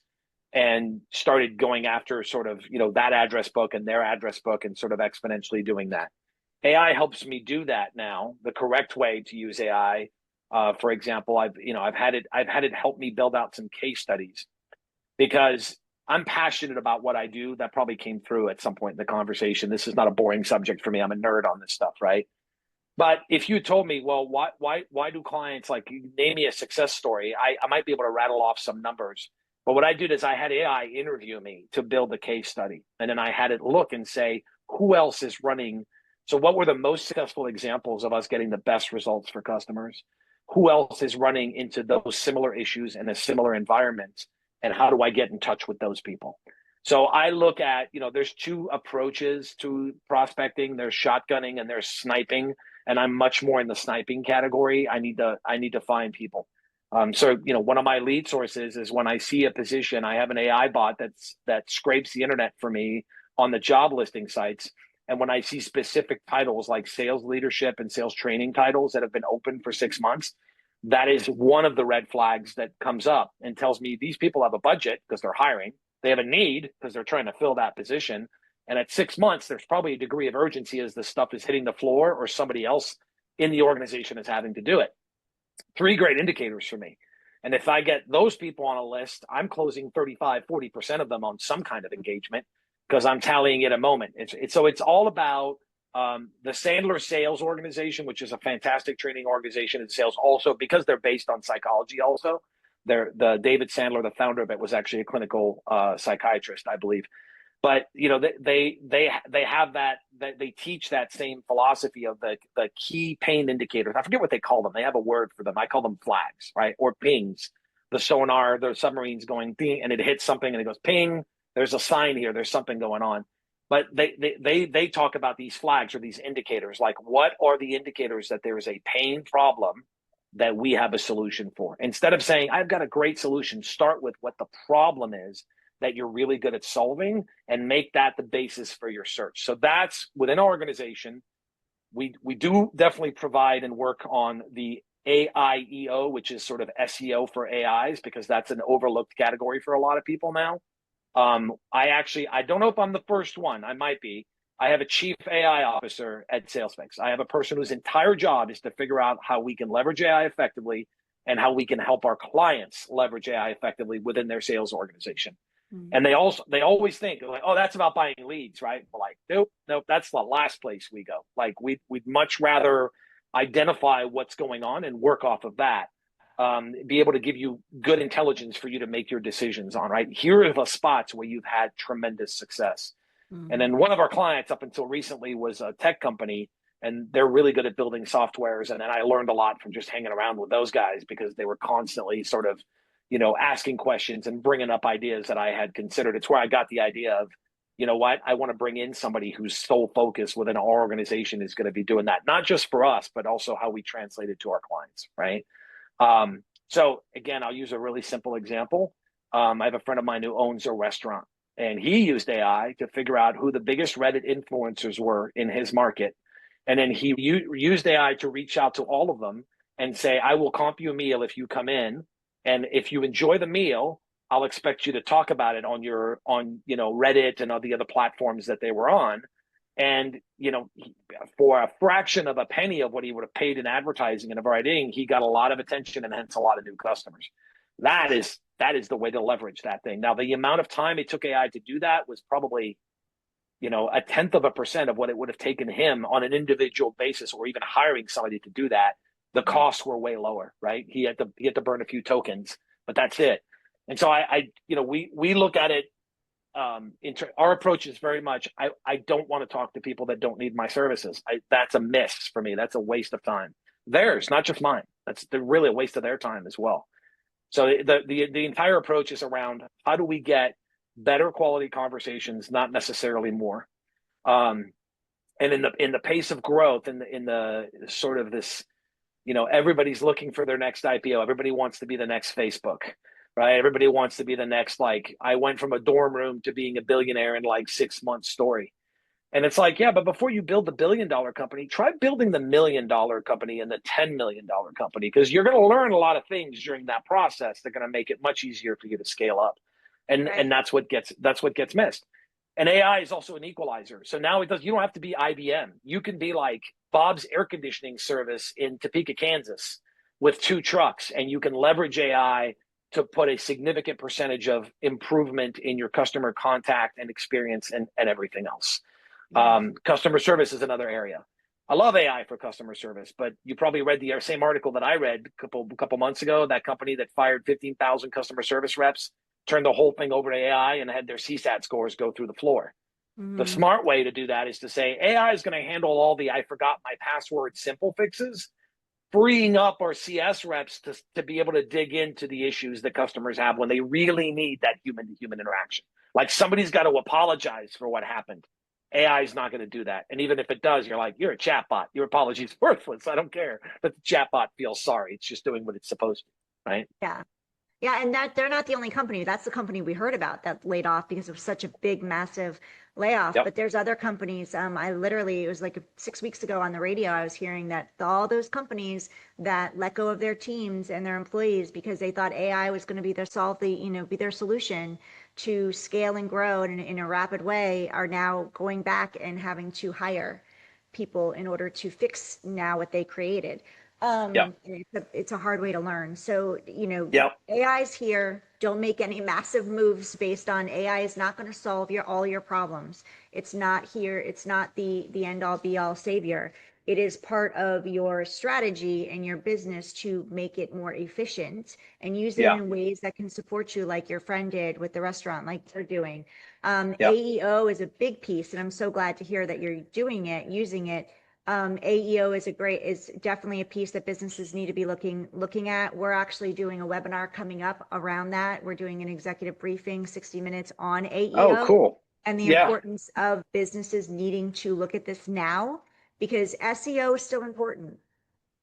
and started going after sort of that address book and their address book and sort of exponentially doing that. AI helps me do that now. The correct way to use AI, for example, I've had it help me build out some case studies because I'm passionate about what I do. That probably came through at some point in the conversation. This is not a boring subject for me. I'm a nerd on this stuff, right? But if you told me, well, why do clients like name me a success story? I might be able to rattle off some numbers. But what I did is I had AI interview me to build a case study. And then I had it look and say, who else is running? So, what were the most successful examples of us getting the best results for customers? Who else is running into those similar issues in a similar environment? And how do I get in touch with those people? So I look at, there's two approaches to prospecting. There's shotgunning and there's sniping. And I'm much more in the sniping category. I need to find people. So, one of my lead sources is when I see a position, I have an AI bot that scrapes the internet for me on the job listing sites. And when I see specific titles like sales leadership and sales training titles that have been open for 6 months, that is one of the red flags that comes up and tells me these people have a budget because they're hiring. They have a need because they're trying to fill that position. And at 6 months, there's probably a degree of urgency as the stuff is hitting the floor or somebody else in the organization is having to do it. Three great indicators for me. And if I get those people on a list, I'm closing 35, 40% of them on some kind of engagement because I'm tallying at a moment. So it's all about the Sandler Sales Organization, which is a fantastic training organization in sales also because they're based on psychology also. The David Sandler, the founder of it, was actually a clinical psychiatrist, I believe. But they have that they teach that same philosophy of the key pain indicators. I forget what they call them. They have a word for them. I call them flags, right? Or pings. The sonar, the submarine's going ping, and it hits something, and it goes ping. There's a sign here. There's something going on. But they talk about these flags or these indicators. Like, what are the indicators that there is a pain problem that we have a solution for? Instead of saying I've got a great solution, start with what the problem is that you're really good at solving and make that the basis for your search. So that's within our organization. We do definitely provide and work on the AIEO, which is sort of SEO for AIs, because that's an overlooked category for a lot of people now. I don't know if I'm the first one. I might be. I have a chief AI officer at Sales Fixx. I have a person whose entire job is to figure out how we can leverage AI effectively and how we can help our clients leverage AI effectively within their sales organization. And they always think like, oh, that's about buying leads, right? We're like, nope, that's the last place we go. Like we'd much rather identify what's going on and work off of that. Be able to give you good intelligence for you to make your decisions on, right? Here are the spots where you've had tremendous success. And then one of our clients up until recently was a tech company, and they're really good at building softwares. And then I learned a lot from just hanging around with those guys because they were constantly sort of, asking questions and bringing up ideas that I had considered. It's where I got the idea of, you know what, I want to bring in somebody whose sole focus within our organization is going to be doing that, not just for us, but also how we translate it to our clients, right? So again, I'll use a really simple example. I have a friend of mine who owns a restaurant, and he used AI to figure out who the biggest Reddit influencers were in his market. And then he used AI to reach out to all of them and say, I will comp you a meal if you come in. And if you enjoy the meal, I'll expect you to talk about it on Reddit and all the other platforms that they were on. And, for a fraction of a penny of what he would have paid in advertising and writing, he got a lot of attention and hence a lot of new customers. That is the way to leverage that thing. Now, the amount of time it took AI to do that was probably, a tenth of a percent of what it would have taken him on an individual basis, or even hiring somebody to do that. The costs were way lower, right? He had to burn a few tokens, but that's it. And so we look at it. Our approach is very much, I don't want to talk to people that don't need my services. That's a miss for me. That's a waste of time. Theirs, not just mine. They're really a waste of their time as well. So the entire approach is around how do we get better quality conversations, not necessarily more. And in the pace of growth, in the sort of this, everybody's looking for their next IPO. Everybody wants to be the next Facebook, right? Everybody wants to be the next, like, I went from a dorm room to being a billionaire in like 6 months story. And it's like, yeah, but before you build the $1 billion company, try building the $1 million company and the $10 million company, because you're going to learn a lot of things during that process. They're going to make it much easier for you to scale up. And right. And that's what gets missed. And AI is also an equalizer. So now you don't have to be IBM. You can be like Bob's air conditioning service in Topeka, Kansas, with 2 trucks, and you can leverage AI to put a significant percentage of improvement in your customer contact and experience and everything else. Customer service is another area. I love AI for customer service, but you probably read the same article that I read a couple months ago, that company that fired 15,000 customer service reps turned the whole thing over to AI and had their CSAT scores go through the floor. The Mm-hmm. smart way to do that is to say AI is going to handle all the I forgot my password simple fixes, freeing up our CS reps to be able to dig into the issues that customers have when they really need that human to human interaction. Like somebody's got to apologize for what happened. AI is not going to do that. And even if it does, you're like, you're a chatbot. Your apology is worthless. I don't care that the chatbot feels sorry. It's just doing what it's supposed to, right? Yeah. Yeah, and that they're not the only company. That's the company we heard about that laid off because of such a big, massive layoff. Yep. But there's other companies. I literally, it was like 6 weeks ago on the radio, I was hearing that all those companies that let go of their teams and their employees because they thought AI was going to be their be their solution to scale and grow in a rapid way are now going back and having to hire people in order to fix now what they created. Yep. It's a hard way to learn. So, Yep. AI is here. Don't make any massive moves based on AI is not going to solve all your problems. It's not here. It's not the end all be all savior. It is part of your strategy and your business to make it more efficient and use it Yeah. in ways that can support you, like your friend did with the restaurant, like they're doing. Yep. AEO is a big piece, and I'm so glad to hear that you're doing it, using it. AEO is definitely a piece that businesses need to be looking at. We're actually doing a webinar coming up around that. We're doing an executive briefing, 60 minutes on Oh, AEO cool. and the Yeah. importance of businesses needing to look at this now because SEO is still important.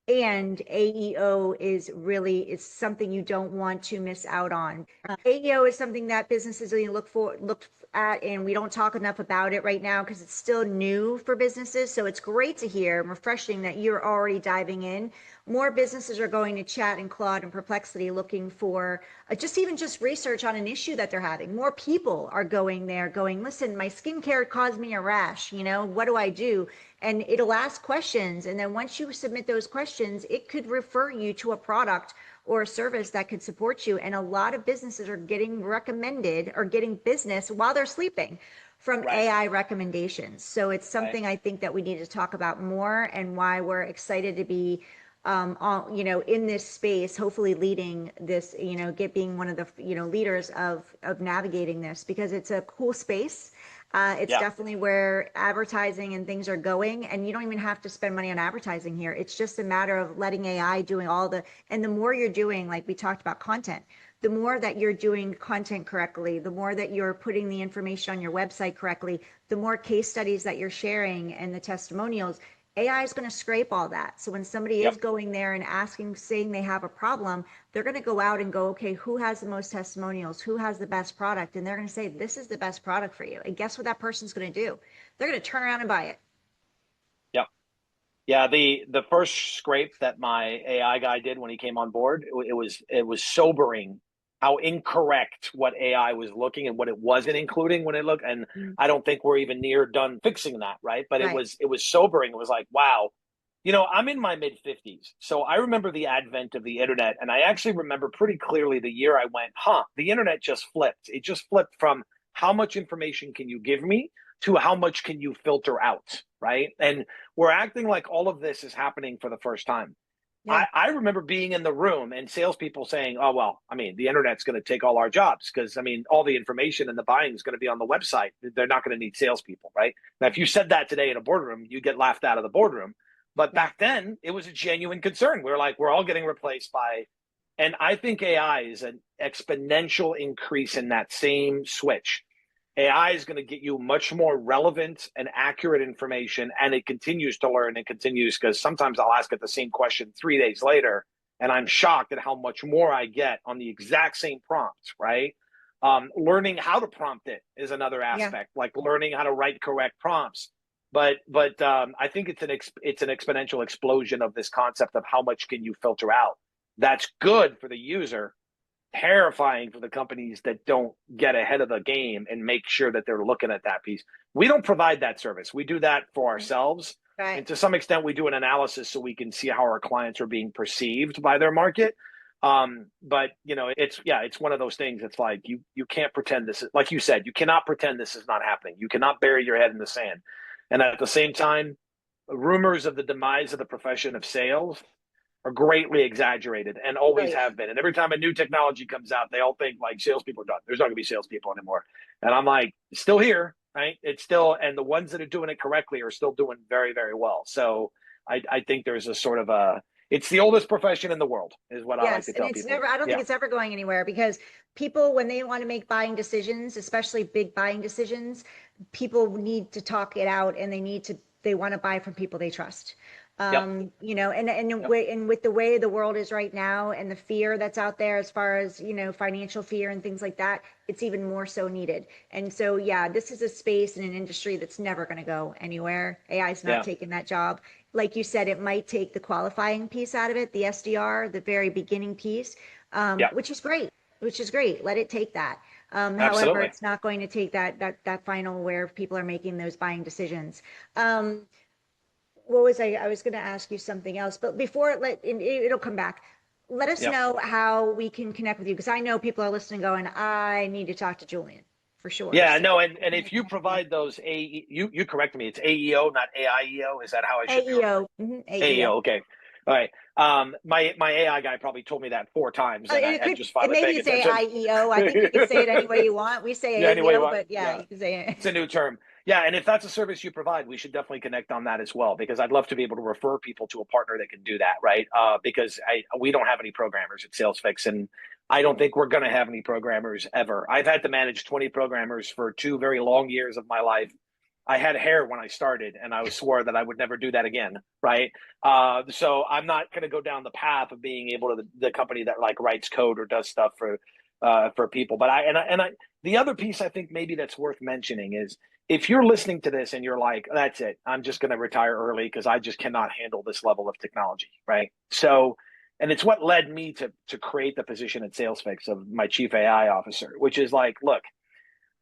And AEO is something you don't want to miss out on. AEO is something that businesses really look at, and we don't talk enough about it right now because it's still new for businesses. So it's great to hear and refreshing that you're already diving in. More businesses are going to Chat and Claude and Perplexity looking for just research on an issue that they're having. More people are going there going, listen, my skincare caused me a rash. What do I do? And it'll ask questions. And then once you submit those questions, it could refer you to a product or a service that could support you. And a lot of businesses are getting recommended or getting business while they're sleeping from Right. AI recommendations. So it's Right. something I think that we need to talk about more and why we're excited to be in this space, hopefully leading this, being one of the, leaders of navigating this because it's a cool space. It's Yeah. definitely where advertising and things are going, and you don't even have to spend money on advertising here. It's just a matter of letting AI doing and the more you're doing, like we talked about content, the more that you're doing content correctly, the more that you're putting the information on your website correctly, the more case studies that you're sharing and the testimonials, AI is going to scrape all that. So when somebody is Yep. going there and saying they have a problem, they're going to go out and go, okay, who has the most testimonials? Who has the best product? And they're going to say, this is the best product for you. And guess what that person's going to do? They're going to turn around and buy it. Yep. Yeah, the first scrape that my AI guy did when he came on board, it was sobering how incorrect what AI was looking and what it wasn't including when it looked. And Mm. I don't think we're even near done fixing that, right? But it Right. was it was sobering. It was like, wow, I'm in my mid 50s, so I remember the advent of the internet, and I actually remember pretty clearly the year I went, huh, the internet just flipped. It just flipped from how much information can you give me to how much can you filter out, right? And we're acting like all of this is happening for the first time. Yeah. I remember being in the room and salespeople saying, oh, well, I mean, the internet's going to take all our jobs because, I mean, all the information and the buying is going to be on the website. They're not going to need salespeople, right? Now, if you said that today in a boardroom, you get laughed out of the boardroom. But Yeah. back then, it was a genuine concern. We were like, we're all getting replaced by, and I think AI is an exponential increase in that same switch. AI is going to get you much more relevant and accurate information, and it continues to learn and continues because sometimes I'll ask it the same question 3 days later, and I'm shocked at how much more I get on the exact same prompt, right? Learning how to prompt it is another Yeah. aspect, like learning how to write correct prompts. But I think it's an exponential explosion of this concept of how much can you filter out. That's good for the user, terrifying for the companies that don't get ahead of the game and make sure that they're looking at that piece. We don't provide that service. We do that for ourselves. Right. And to some extent, we do an analysis so we can see how our clients are being perceived by their market. But it's one of those things. It's like you can't pretend this is, like you said, you cannot pretend this is not happening. You cannot bury your head in the sand. And at the same time, rumors of the demise of the profession of sales are greatly exaggerated and Oh always yeah. have been. And every time a new technology comes out, they all think like salespeople are done. There's not going to be salespeople anymore. And I'm like, still here, right? It's still, and the ones that are doing it correctly are still doing very, very well. So I think there's a sort of it's the oldest profession in the world, is what I like Yes, to and tell it's people. never, I don't think Yeah. it's ever going anywhere because people, when they want to make buying decisions, especially big buying decisions, people need to talk it out and they want to buy from people they trust. Yep. Yep. And with the way the world is right now and the fear that's out there as far as, financial fear and things like that, it's even more so needed. And so, yeah, this is a space in an industry that's never going to go anywhere. AI is not Yeah. taking that job. Like you said, it might take the qualifying piece out of it, the SDR, the very beginning piece, Yeah. which is great, Let it take that. However, Absolutely. it's not going to take that final where people are making those buying decisions. Um, what was I was going to ask you something else, but before it'll come back. Let us Yeah. know how we can connect with you because I know people are listening going, I need to talk to Julien for sure. Yeah, So no, how and can they if you connect with you? provide those you correct me, it's AEO, not AIEO. Is that how I should be AEO, AEO. AEO, okay. All right. My AI guy probably told me that 4 times, and It I could, just it finally maybe paying it's attention. AIEO. I think you could say it any way you want. We say Yeah, anyway, AEO, but yeah, yeah, you can say it. it's a new term. Yeah, and if that's a service you provide, we should definitely connect on that as well because I'd love to be able to refer people to a partner that can do that, right? Because we don't have any programmers at Sales Fixx, and I don't think we're going to have any programmers ever. I've had to manage 20 programmers for 2 very long years of my life. I had hair when I started, and I swore that I would never do that again, right? So I'm not going to go down the path of being able to the company that like writes code or does stuff for people. But the other piece I think maybe that's worth mentioning is if you're listening to this and you're like, that's it, I'm just going to retire early because I just cannot handle this level of technology, right? So, and it's what led me to create the position at Sales Fixx of my chief AI officer, which is like, look,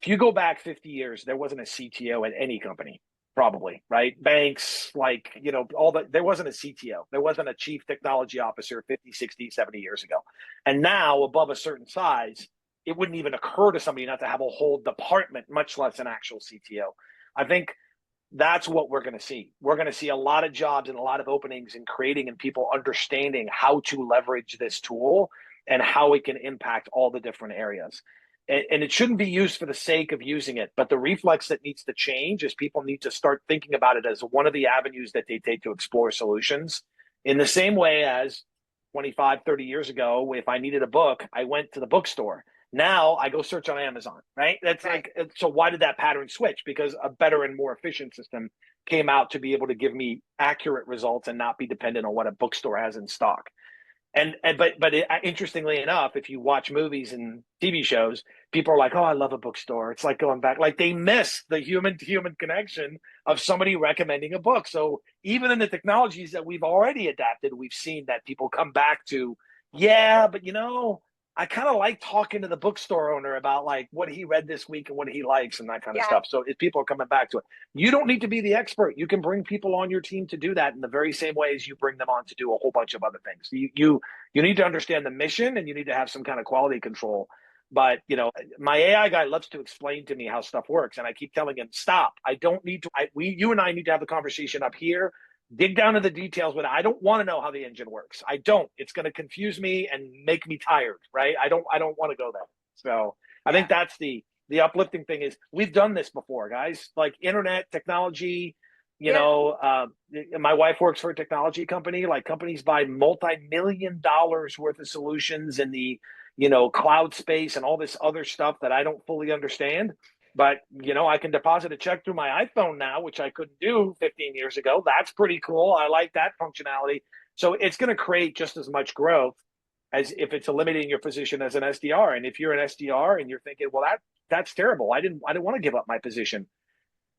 if you go back 50 years, there wasn't a CTO at any company, probably, right? Banks, like, all that, there wasn't a CTO. There wasn't a chief technology officer 50, 60, 70 years ago. And now, above a certain size, it wouldn't even occur to somebody not to have a whole department, much less an actual CTO. I think that's what we're going to see. We're going to see a lot of jobs and a lot of openings in creating and people understanding how to leverage this tool and how it can impact all the different areas. And it shouldn't be used for the sake of using it, but the reflex that needs to change is people need to start thinking about it as one of the avenues that they take to explore solutions in the same way as 25, 30 years ago, if I needed a book, I went to the bookstore. Now I go search on Amazon, right? That's Right. like, so why did that pattern switch? Because a better and more efficient system came out to be able to give me accurate results and not be dependent on what a bookstore has in stock. Interestingly enough, if you watch movies and TV shows, people are like, "Oh, I love a bookstore." It's like going back, like they miss the human to human connection of somebody recommending a book. So even in the technologies that we've already adapted, we've seen that people come back to, yeah, but I kind of like talking to the bookstore owner about like what he read this week and what he likes and that kind of Yeah. stuff. So if people are coming back to it, you don't need to be the expert. You can bring people on your team to do that in the very same way as you bring them on to do a whole bunch of other things. You need to understand the mission and you need to have some kind of quality control. But my AI guy loves to explain to me how stuff works, and I keep telling him, "Stop! I don't need to. You and I need to have the conversation up here. Dig down to the details. But I don't want to know how the engine works. I don't. It's going to confuse me and make me tired. Right? I don't. I don't want to go there. So I think Yeah. that's the uplifting thing is we've done this before, guys. Like internet technology, you Yeah. know, uh, my wife works for a technology company. Like companies buy multi-million dollars worth of solutions in the, cloud space and all this other stuff that I don't fully understand. But, I can deposit a check through my iPhone now, which I couldn't do 15 years ago. That's pretty cool. I like that functionality. So it's going to create just as much growth as if it's eliminating your position as an SDR. And if you're an SDR and you're thinking, well, that's terrible. I didn't want to give up my position.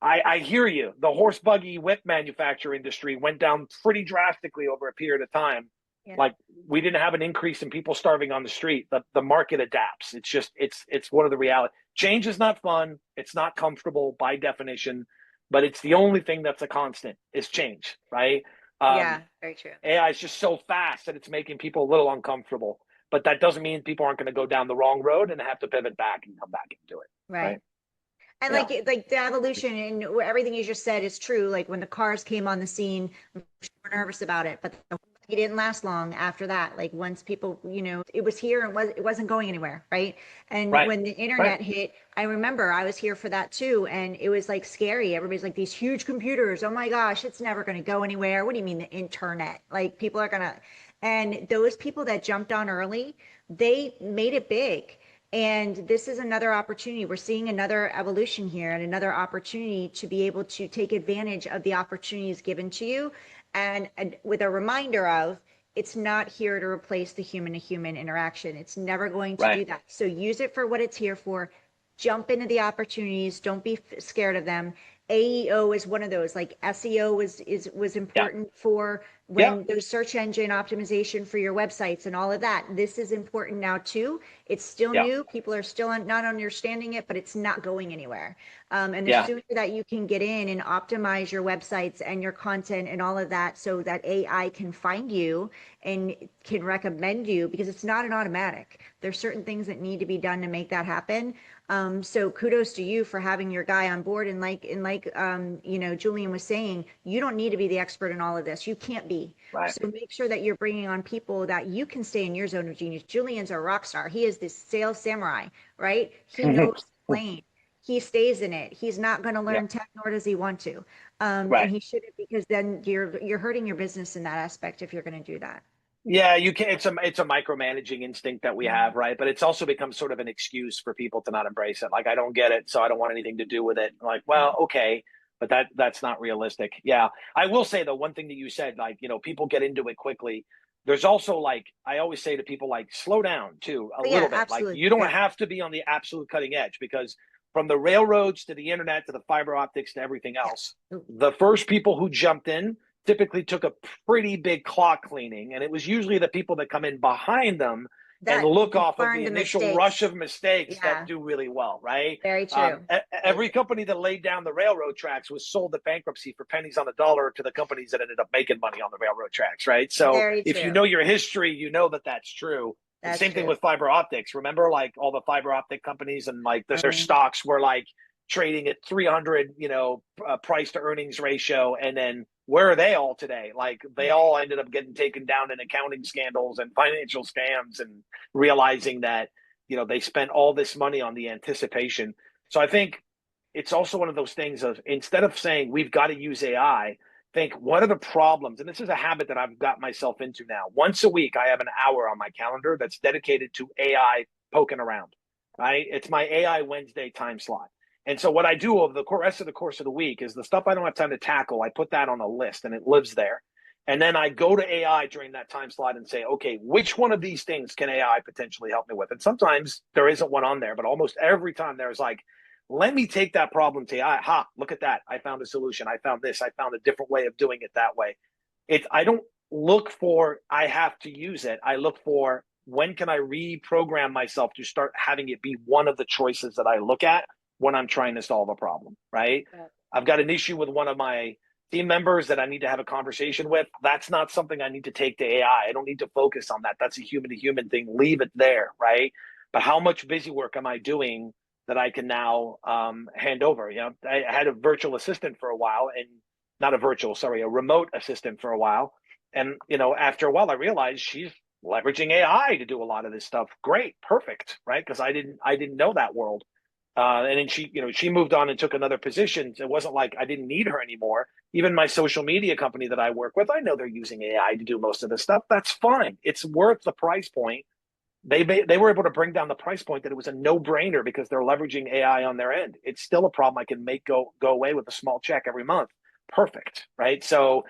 I hear you. The horse buggy whip manufacturer industry went down pretty drastically over a period of time. Yeah. Like we didn't have an increase in people starving on the street. The market adapts. It's just it's one of the reality. Change is not fun. It's not comfortable by definition, but it's the only thing that's a constant is change, right? Yeah. Very true. AI is just so fast that it's making people a little uncomfortable. But that doesn't mean people aren't going to go down the wrong road and have to pivot back and come back and do it, Right. right? And Yeah. like the evolution and everything you just said is true. Like when the cars came on the scene, we're nervous about it, but the he didn't last long after that. Like once people, it was here and it wasn't going anywhere, right? And Right. when the Right. internet hit, I remember I was here for that too, and it was like scary. Everybody's like these huge computers. Oh my gosh, it's never going to go anywhere. What do you mean the internet? Like people are gonna, and those people that jumped on early, they made it big. And this is another opportunity. We're seeing another evolution here and another opportunity to be able to take advantage of the opportunities given to you. And with a reminder of it's not here to replace the human to human interaction. It's never going to Right. do that. So use it for what it's here for. Jump into the opportunities. Don't be scared of them. AEO is one of those. Like SEO was Yeah. important for Yeah. when there's search engine optimization for your websites and all of that. This is important now too. It's still Yeah. new. People are still not understanding it, but it's not going anywhere. And the Yeah. sooner that you can get in and optimize your websites and your content and all of that so that AI can find you and can recommend you, because it's not an automatic. There's certain things that need to be done to make that happen. So kudos to you for having your guy on board. And like Julien was saying, you don't need to be the expert in all of this. You can't be. Right. So make sure that you're bringing on people that you can stay in your zone of genius. Julian's a rock star. He is this sales samurai, right? He knows the lane. He stays in it. He's not going to Yeah. learn tech, nor does he want to. And Right. he shouldn't, because then you're hurting your business in that aspect if you're going to do that. Yeah, you can. It's a micromanaging instinct that we have, right? But it's also become sort of an excuse for people to not embrace it. Like, I don't get it, so I don't want anything to do with it. Like, well, okay, but that's not realistic. Yeah, I will say though, one thing that you said, like, people get into it quickly. There's also, like, I always say to people, like, slow down too a But yeah, little bit. Like, absolutely. you don't Yeah. have to be on the absolute cutting edge, because from the railroads to the internet to the fiber optics to everything Yeah. else, the first people who jumped in typically took a pretty big clock cleaning, and it was usually the people that come in behind them and That look off of learn the the initial rush mistakes. of mistakes that Yeah. do really well, right? Very true. Very Every true. company that laid down the railroad tracks was sold at bankruptcy for pennies on the dollar to the companies that ended up making money on the railroad tracks, right? So Very if you true. know your history, you know that that's true. And That's same thing true. with fiber optics. Remember, like, all the fiber optic companies, and like their Mhm. stocks were like trading at 300, price to earnings ratio. And then where are they all today? Like, they all ended up getting taken down in accounting scandals and financial scams, and realizing that, they spent all this money on the anticipation. So I think it's also one of those things of, instead of saying we've got to use AI, think what are the problems? And this is a habit that I've got myself into now. Once a week, I have an hour on my calendar that's dedicated to AI poking around, right? It's my AI Wednesday time slot. And so what I do over the rest of the course of the week is the stuff I don't have time to tackle, I put that on a list and it lives there. And then I go to AI during that time slot and say, okay, which one of these things can AI potentially help me with? And sometimes there isn't one on there, but almost every time there's like, let me take that problem to AI. Ha, look at that. I found a solution. I found this. I found a different way of doing it that way. I don't look for, I have to use it. I look for, when can I reprogram myself to start having it be one of the choices that I look at when I'm trying to solve a problem, right? Yeah. I've got an issue with one of my team members that I need to have a conversation with. That's not something I need to take to AI. I don't need to focus on that. That's a human to human thing. Leave it there, right? But how much busy work am I doing that I can now hand over? I had a virtual assistant for a while, and not a virtual, sorry, a remote assistant for a while. And, after a while, I realized she's leveraging AI to do a lot of this stuff. Great, perfect, right? Because I didn't know that world. And then she moved on and took another position. It wasn't like I didn't need her anymore. Even my social media company that I work with, I know they're using AI to do most of this stuff. That's fine. It's worth the price point. They were able to bring down the price point that it was a no brainer because they're leveraging AI on their end. It's still a problem I can make go away with a small check every month. Perfect, right? So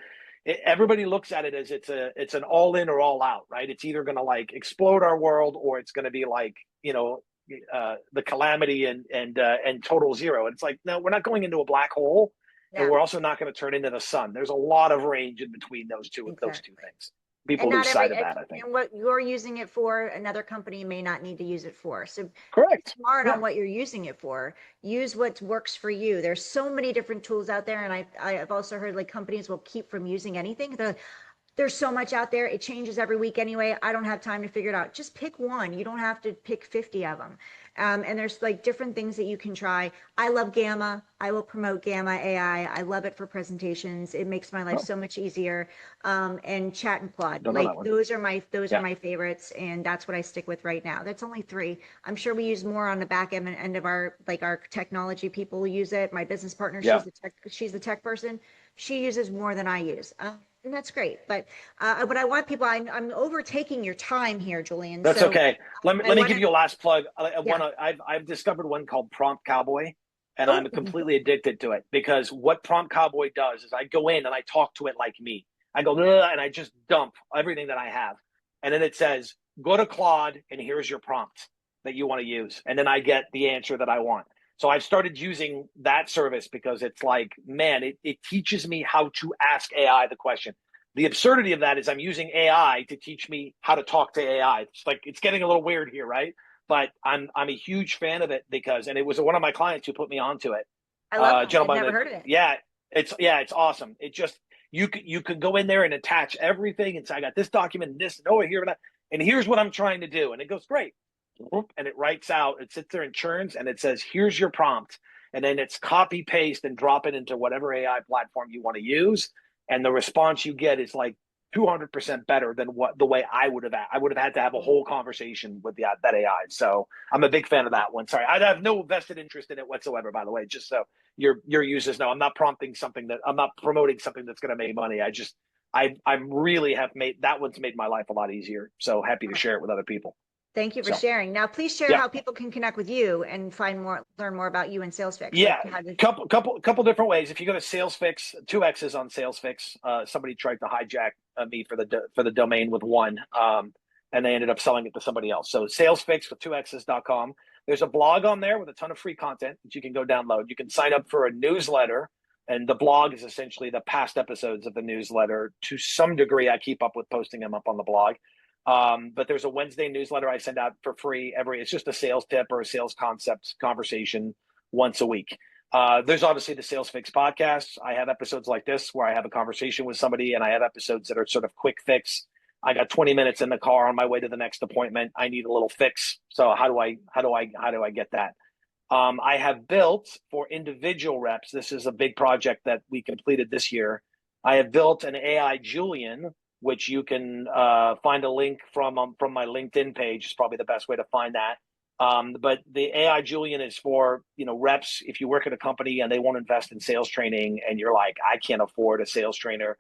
everybody looks at it as it's an all in or all out, right? It's either going to like explode our world, or it's going to be like, the calamity and total zero. And it's like, no, we're not going into a black hole, and Yeah, we're also not going to turn into the sun. There's a lot of range in between those two exactly. things. And People not lose every, sight of that, I think. and what you're using it for, another company may not need to use it for. So be Correct. smart Yeah. on what you're using it for. Use what works for you. There's so many different tools out there. And I've also heard like companies will keep from using anything. There's so much out there. It changes every week anyway. I don't have time to figure it out. Just pick one. You don't have to pick 50 of them. And there's like different things that you can try. I love Gamma. I will promote Gamma AI. I love it for presentations. It makes my life Oh, so much easier. And Chat and Claude, don't know that like one. those are Yeah. my favorites, and that's what I stick with right now. That's only three. I'm sure we use more on the back end of our like our technology people use it. My business partner, Yeah. she's the tech person. She uses more than I use. And that's great. But I want people, I'm overtaking your time here, Julian. That's So okay. I Let me want give to, you a last plug. yeah. I've discovered one called Prompt Cowboy, and I'm Oh, completely addicted to it because what Prompt Cowboy does is I go in and I talk to it like me. I go "Ugh," and I just dump everything that I have, and then it says go to Claude and here's your prompt that you want to use, and then I get the answer that I want. So I've started using that service because it's like, man, it teaches me how to ask AI the question. The absurdity of that is I'm using AI to teach me how to talk to AI. It's like it's getting a little weird here, right? But I'm a huge fan of it because, and it was one of my clients who put me onto it. I love that. I've Gentlemen, never heard of it. it's awesome. It just you could go in there and attach everything and say I got this document and this and over here and that, and here's what I'm trying to do, and it goes great, and it writes out, it sits there and churns, and it says here's your prompt, and then it's copy paste and drop it into whatever AI platform you want to use, and the response you get is like 200% better than what the way I would have had to have a whole conversation with that AI. So I'm a big fan of that one. Sorry, I have no vested interest in it whatsoever, by the way, just so your users know. I'm not prompting something that I'm not promoting something that's going to make money. I really have made that one's made my life a lot easier. So happy to share it with other people. Thank you for So sharing. Now, please share yeah. how people can connect with you and learn more about you and Sales Fixx. Like Yeah, how to, couple different ways. If you go to Sales Fixx, two X's on Sales Fixx. Somebody tried to hijack me for the domain with one, and they ended up selling it to somebody else. So salesfix with two X's.com. There's a blog on there with a ton of free content that you can go download. You can sign up for a newsletter, and the blog is essentially the past episodes of the newsletter. To some degree, I keep up with posting them up on the blog. But there's a Wednesday newsletter I send out for free it's just a sales tip or a sales concept conversation once a week. There's obviously the Sales Fixx podcast. I have episodes like this where I have a conversation with somebody, and I have episodes that are sort of quick fix. I got 20 minutes in the car on my way to the next appointment. I need a little fix. So how do I get that? I have built for individual reps. This is a big project that we completed this year. I have built an AI Julien, which you can find a link from my LinkedIn page. Is probably the best way to find that. But the AI Julien is for reps. If you work at a company and they won't invest in sales training, and you're like, I can't afford a sales trainer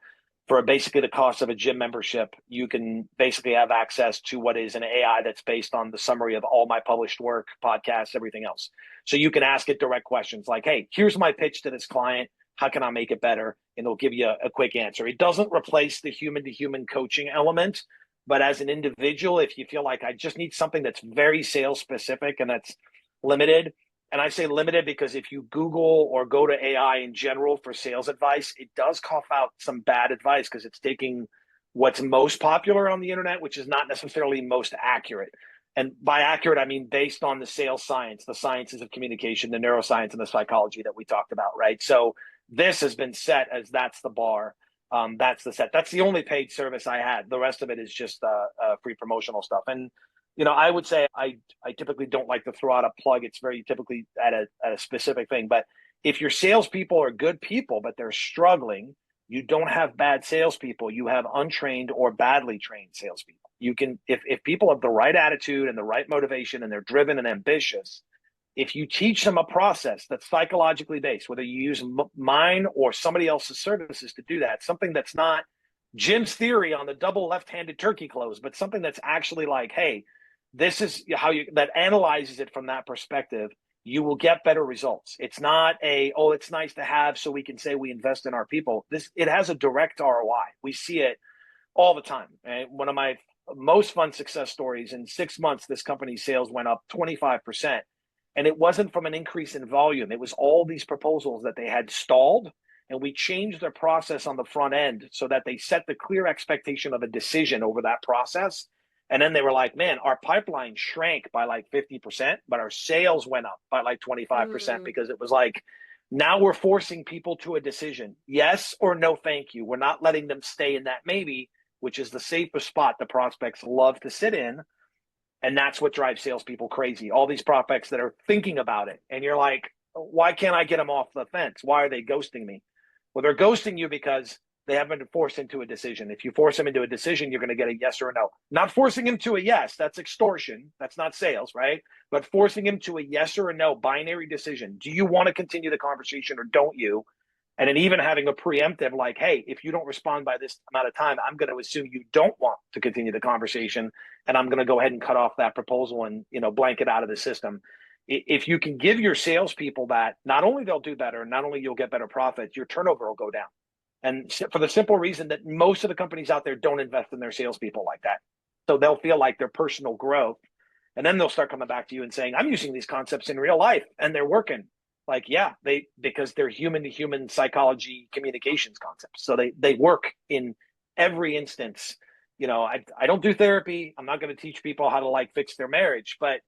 for basically the cost of a gym membership, you can basically have access to what is an AI that's based on the summary of all my published work, podcasts, everything else. So you can ask it direct questions like, hey, here's my pitch to this client. How can I make it better? And it'll give you a quick answer. It doesn't replace the human to human coaching element, but as an individual, if you feel like I just need something that's very sales specific and that's limited, and I say limited because if you Google or go to AI in general for sales advice, it does cough out some bad advice because it's taking what's most popular on the internet, which is not necessarily most accurate. And by accurate, I mean based on the sales science, the sciences of communication, the neuroscience, and the psychology that we talked about, right? So this has been set as that's the bar. That's the set. That's the only paid service I had. The rest of it is just free promotional stuff. And I would say I typically don't like to throw out a plug. It's very typically at a specific thing. But if your salespeople are good people, but they're struggling, you don't have bad salespeople. You have untrained or badly trained salespeople. You can, if people have the right attitude and the right motivation and they're driven and ambitious, if you teach them a process that's psychologically based, whether you use mine or somebody else's services to do that, something that's not Jim's theory on the double left-handed turkey close, but something that's actually like, hey, this is how that analyzes it from that perspective, you will get better results. It's not it's nice to have so we can say we invest in our people. It has a direct ROI. We see it all the time. And one of my most fun success stories, in 6 months, this company's sales went up 25%. And it wasn't from an increase in volume. It was all these proposals that they had stalled. And we changed their process on the front end so that they set the clear expectation of a decision over that process. And then they were like, man, our pipeline shrank by like 50%, but our sales went up by like 25% mm, because it was like, now we're forcing people to a decision. Yes or no, thank you. We're not letting them stay in that maybe, which is the safest spot the prospects love to sit in. And that's what drives salespeople crazy. All these prospects that are thinking about it. And you're like, why can't I get them off the fence? Why are they ghosting me? Well, they're ghosting you because they haven't been forced into a decision. If you force them into a decision, you're going to get a yes or a no. Not forcing him to a yes, that's extortion. That's not sales, right? But forcing him to a yes or a no binary decision. Do you want to continue the conversation or don't you? And then even having a preemptive like, hey, if you don't respond by this amount of time, I'm going to assume you don't want to continue the conversation, and I'm going to go ahead and cut off that proposal and blank it out of the system. If you can give your salespeople that, not only they'll do better, not only you'll get better profits, your turnover will go down. And for the simple reason that most of the companies out there don't invest in their salespeople like that. So they'll feel like their personal growth, and then they'll start coming back to you and saying, I'm using these concepts in real life and they're working. Like, yeah, because they're human to human psychology communications concepts. So they work in every instance. I don't do therapy. I'm not going to teach people how to like fix their marriage, but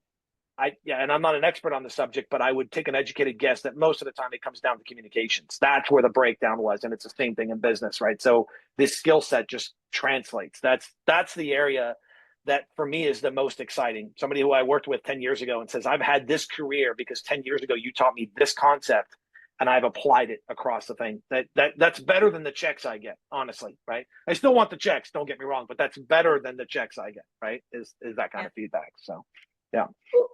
and I'm not an expert on the subject, but I would take an educated guess that most of the time it comes down to communications. That's where the breakdown was. And it's the same thing in business, right? So this skill set just translates. That's the area that for me is the most exciting. Somebody who I worked with 10 years ago and says, I've had this career because 10 years ago you taught me this concept and I've applied it across the thing. That's better than the checks I get, honestly, right? I still want the checks, don't get me wrong, but that's better than the checks I get, right? Is that kind of feedback. So yeah.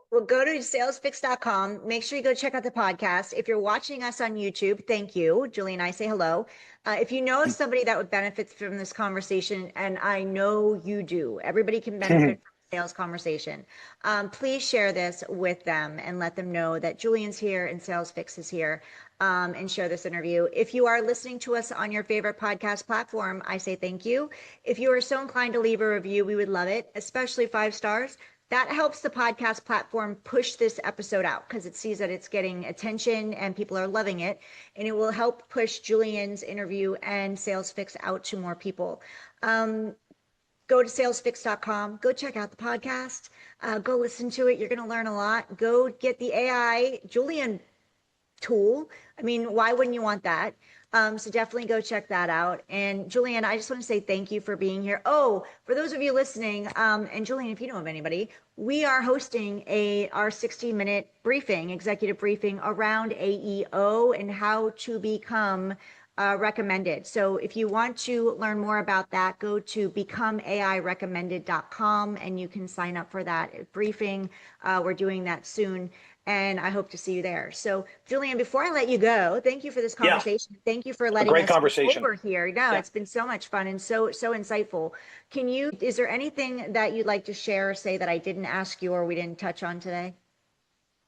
Well, go to salesfixx.com. Make sure you go check out the podcast. If you're watching us on YouTube, thank you. Julie and I say hello. If you know of somebody that would benefit from this conversation, and I know you do, everybody can benefit from a sales conversation. Please share this with them and let them know that Julian's here and Sales Fixx is here, and share this interview. If you are listening to us on your favorite podcast platform, I say thank you. If you are so inclined to leave a review, we would love it, especially 5 stars. That helps the podcast platform push this episode out because it sees that it's getting attention and people are loving it. And it will help push Julian's interview and Sales Fixx out to more people. Go to salesfixx.com. Go check out the podcast. Go listen to it. You're going to learn a lot. Go get the AI Julian tool. I mean, why wouldn't you want that? So definitely go check that out. And Julian, I just want to say thank you for being here. Oh, for those of you listening, and Julian, if you know of anybody, we are hosting our 60-minute briefing, executive briefing around AEO and how to become recommended. So if you want to learn more about that, go to becomeairecommended.com and you can sign up for that briefing. We're doing that soon. And I hope to see you there. So, Julian, before I let you go, thank you for this conversation. Yeah. Thank you for letting great us conversation over here. No, yeah. It's been so much fun and so insightful. Is there anything that you'd like to share or say that I didn't ask you or we didn't touch on today?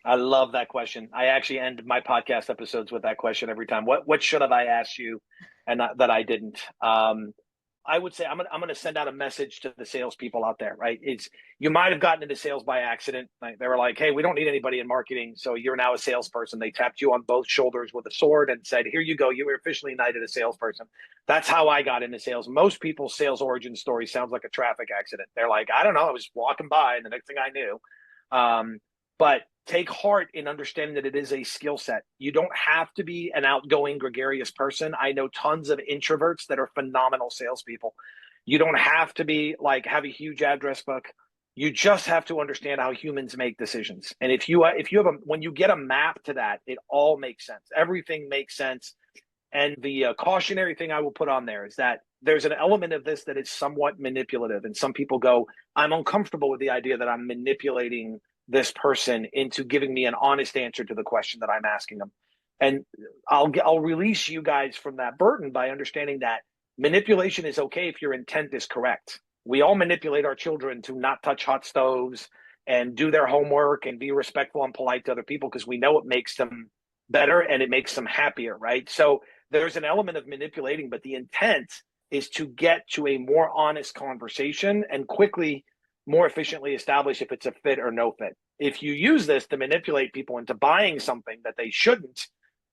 I love that question. I actually end my podcast episodes with that question every time. What should have I asked you and that I didn't? I would say I'm gonna send out a message to the salespeople out there, right? You might have gotten into sales by accident. They were like, hey, we don't need anybody in marketing, so you're now a salesperson. They tapped you on both shoulders with a sword and said, here you go, you were officially knighted a salesperson. That's how I got into sales. Most people's sales origin story sounds like a traffic accident. They're like, I don't know, I was walking by and the next thing I knew. But take heart in understanding that it is a skill set. You don't have to be an outgoing, gregarious person. I know tons of introverts that are phenomenal salespeople. You don't have to be have a huge address book. You just have to understand how humans make decisions. And when you get a map to that, it all makes sense. Everything makes sense. And the cautionary thing I will put on there is that there's an element of this that is somewhat manipulative. And some people go, I'm uncomfortable with the idea that I'm manipulating this person into giving me an honest answer to the question that I'm asking them. And I'll release you guys from that burden by understanding that manipulation is okay if your intent is correct. We all manipulate our children to not touch hot stoves and do their homework and be respectful and polite to other people because we know it makes them better and it makes them happier, right? So there's an element of manipulating, but the intent is to get to a more honest conversation and quickly, more efficiently establish if it's a fit or no fit. If you use this to manipulate people into buying something that they shouldn't,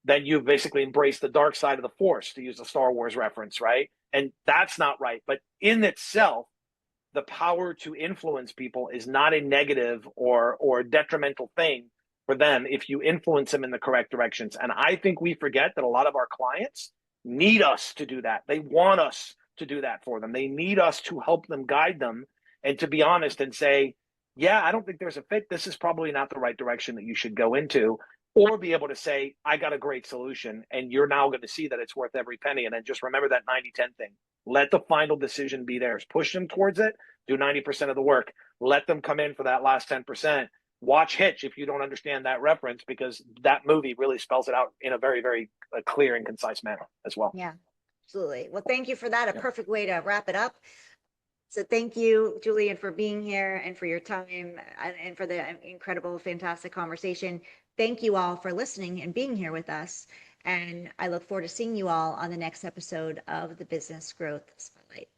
then you've basically embraced the dark side of the force, to use a Star Wars reference, right? And that's not right. But in itself, the power to influence people is not a negative or detrimental thing for them if you influence them in the correct directions. And I think we forget that a lot of our clients need us to do that. They want us to do that for them. They need us to help them, guide them, and to be honest and say, yeah, I don't think there's a fit. This is probably not the right direction that you should go into, or be able to say, I got a great solution. And you're now going to see that it's worth every penny. And then just remember that 90-10 thing. Let the final decision be theirs. Push them towards it, do 90% of the work. Let them come in for that last 10%. Watch Hitch if you don't understand that reference, because that movie really spells it out in a very, very clear and concise manner as well. Yeah, absolutely. Well, thank you for that. A Yeah. perfect way to wrap it up. So thank you, Julien, for being here and for your time and for the incredible, fantastic conversation. Thank you all for listening and being here with us. And I look forward to seeing you all on the next episode of the Business Growth Spotlight.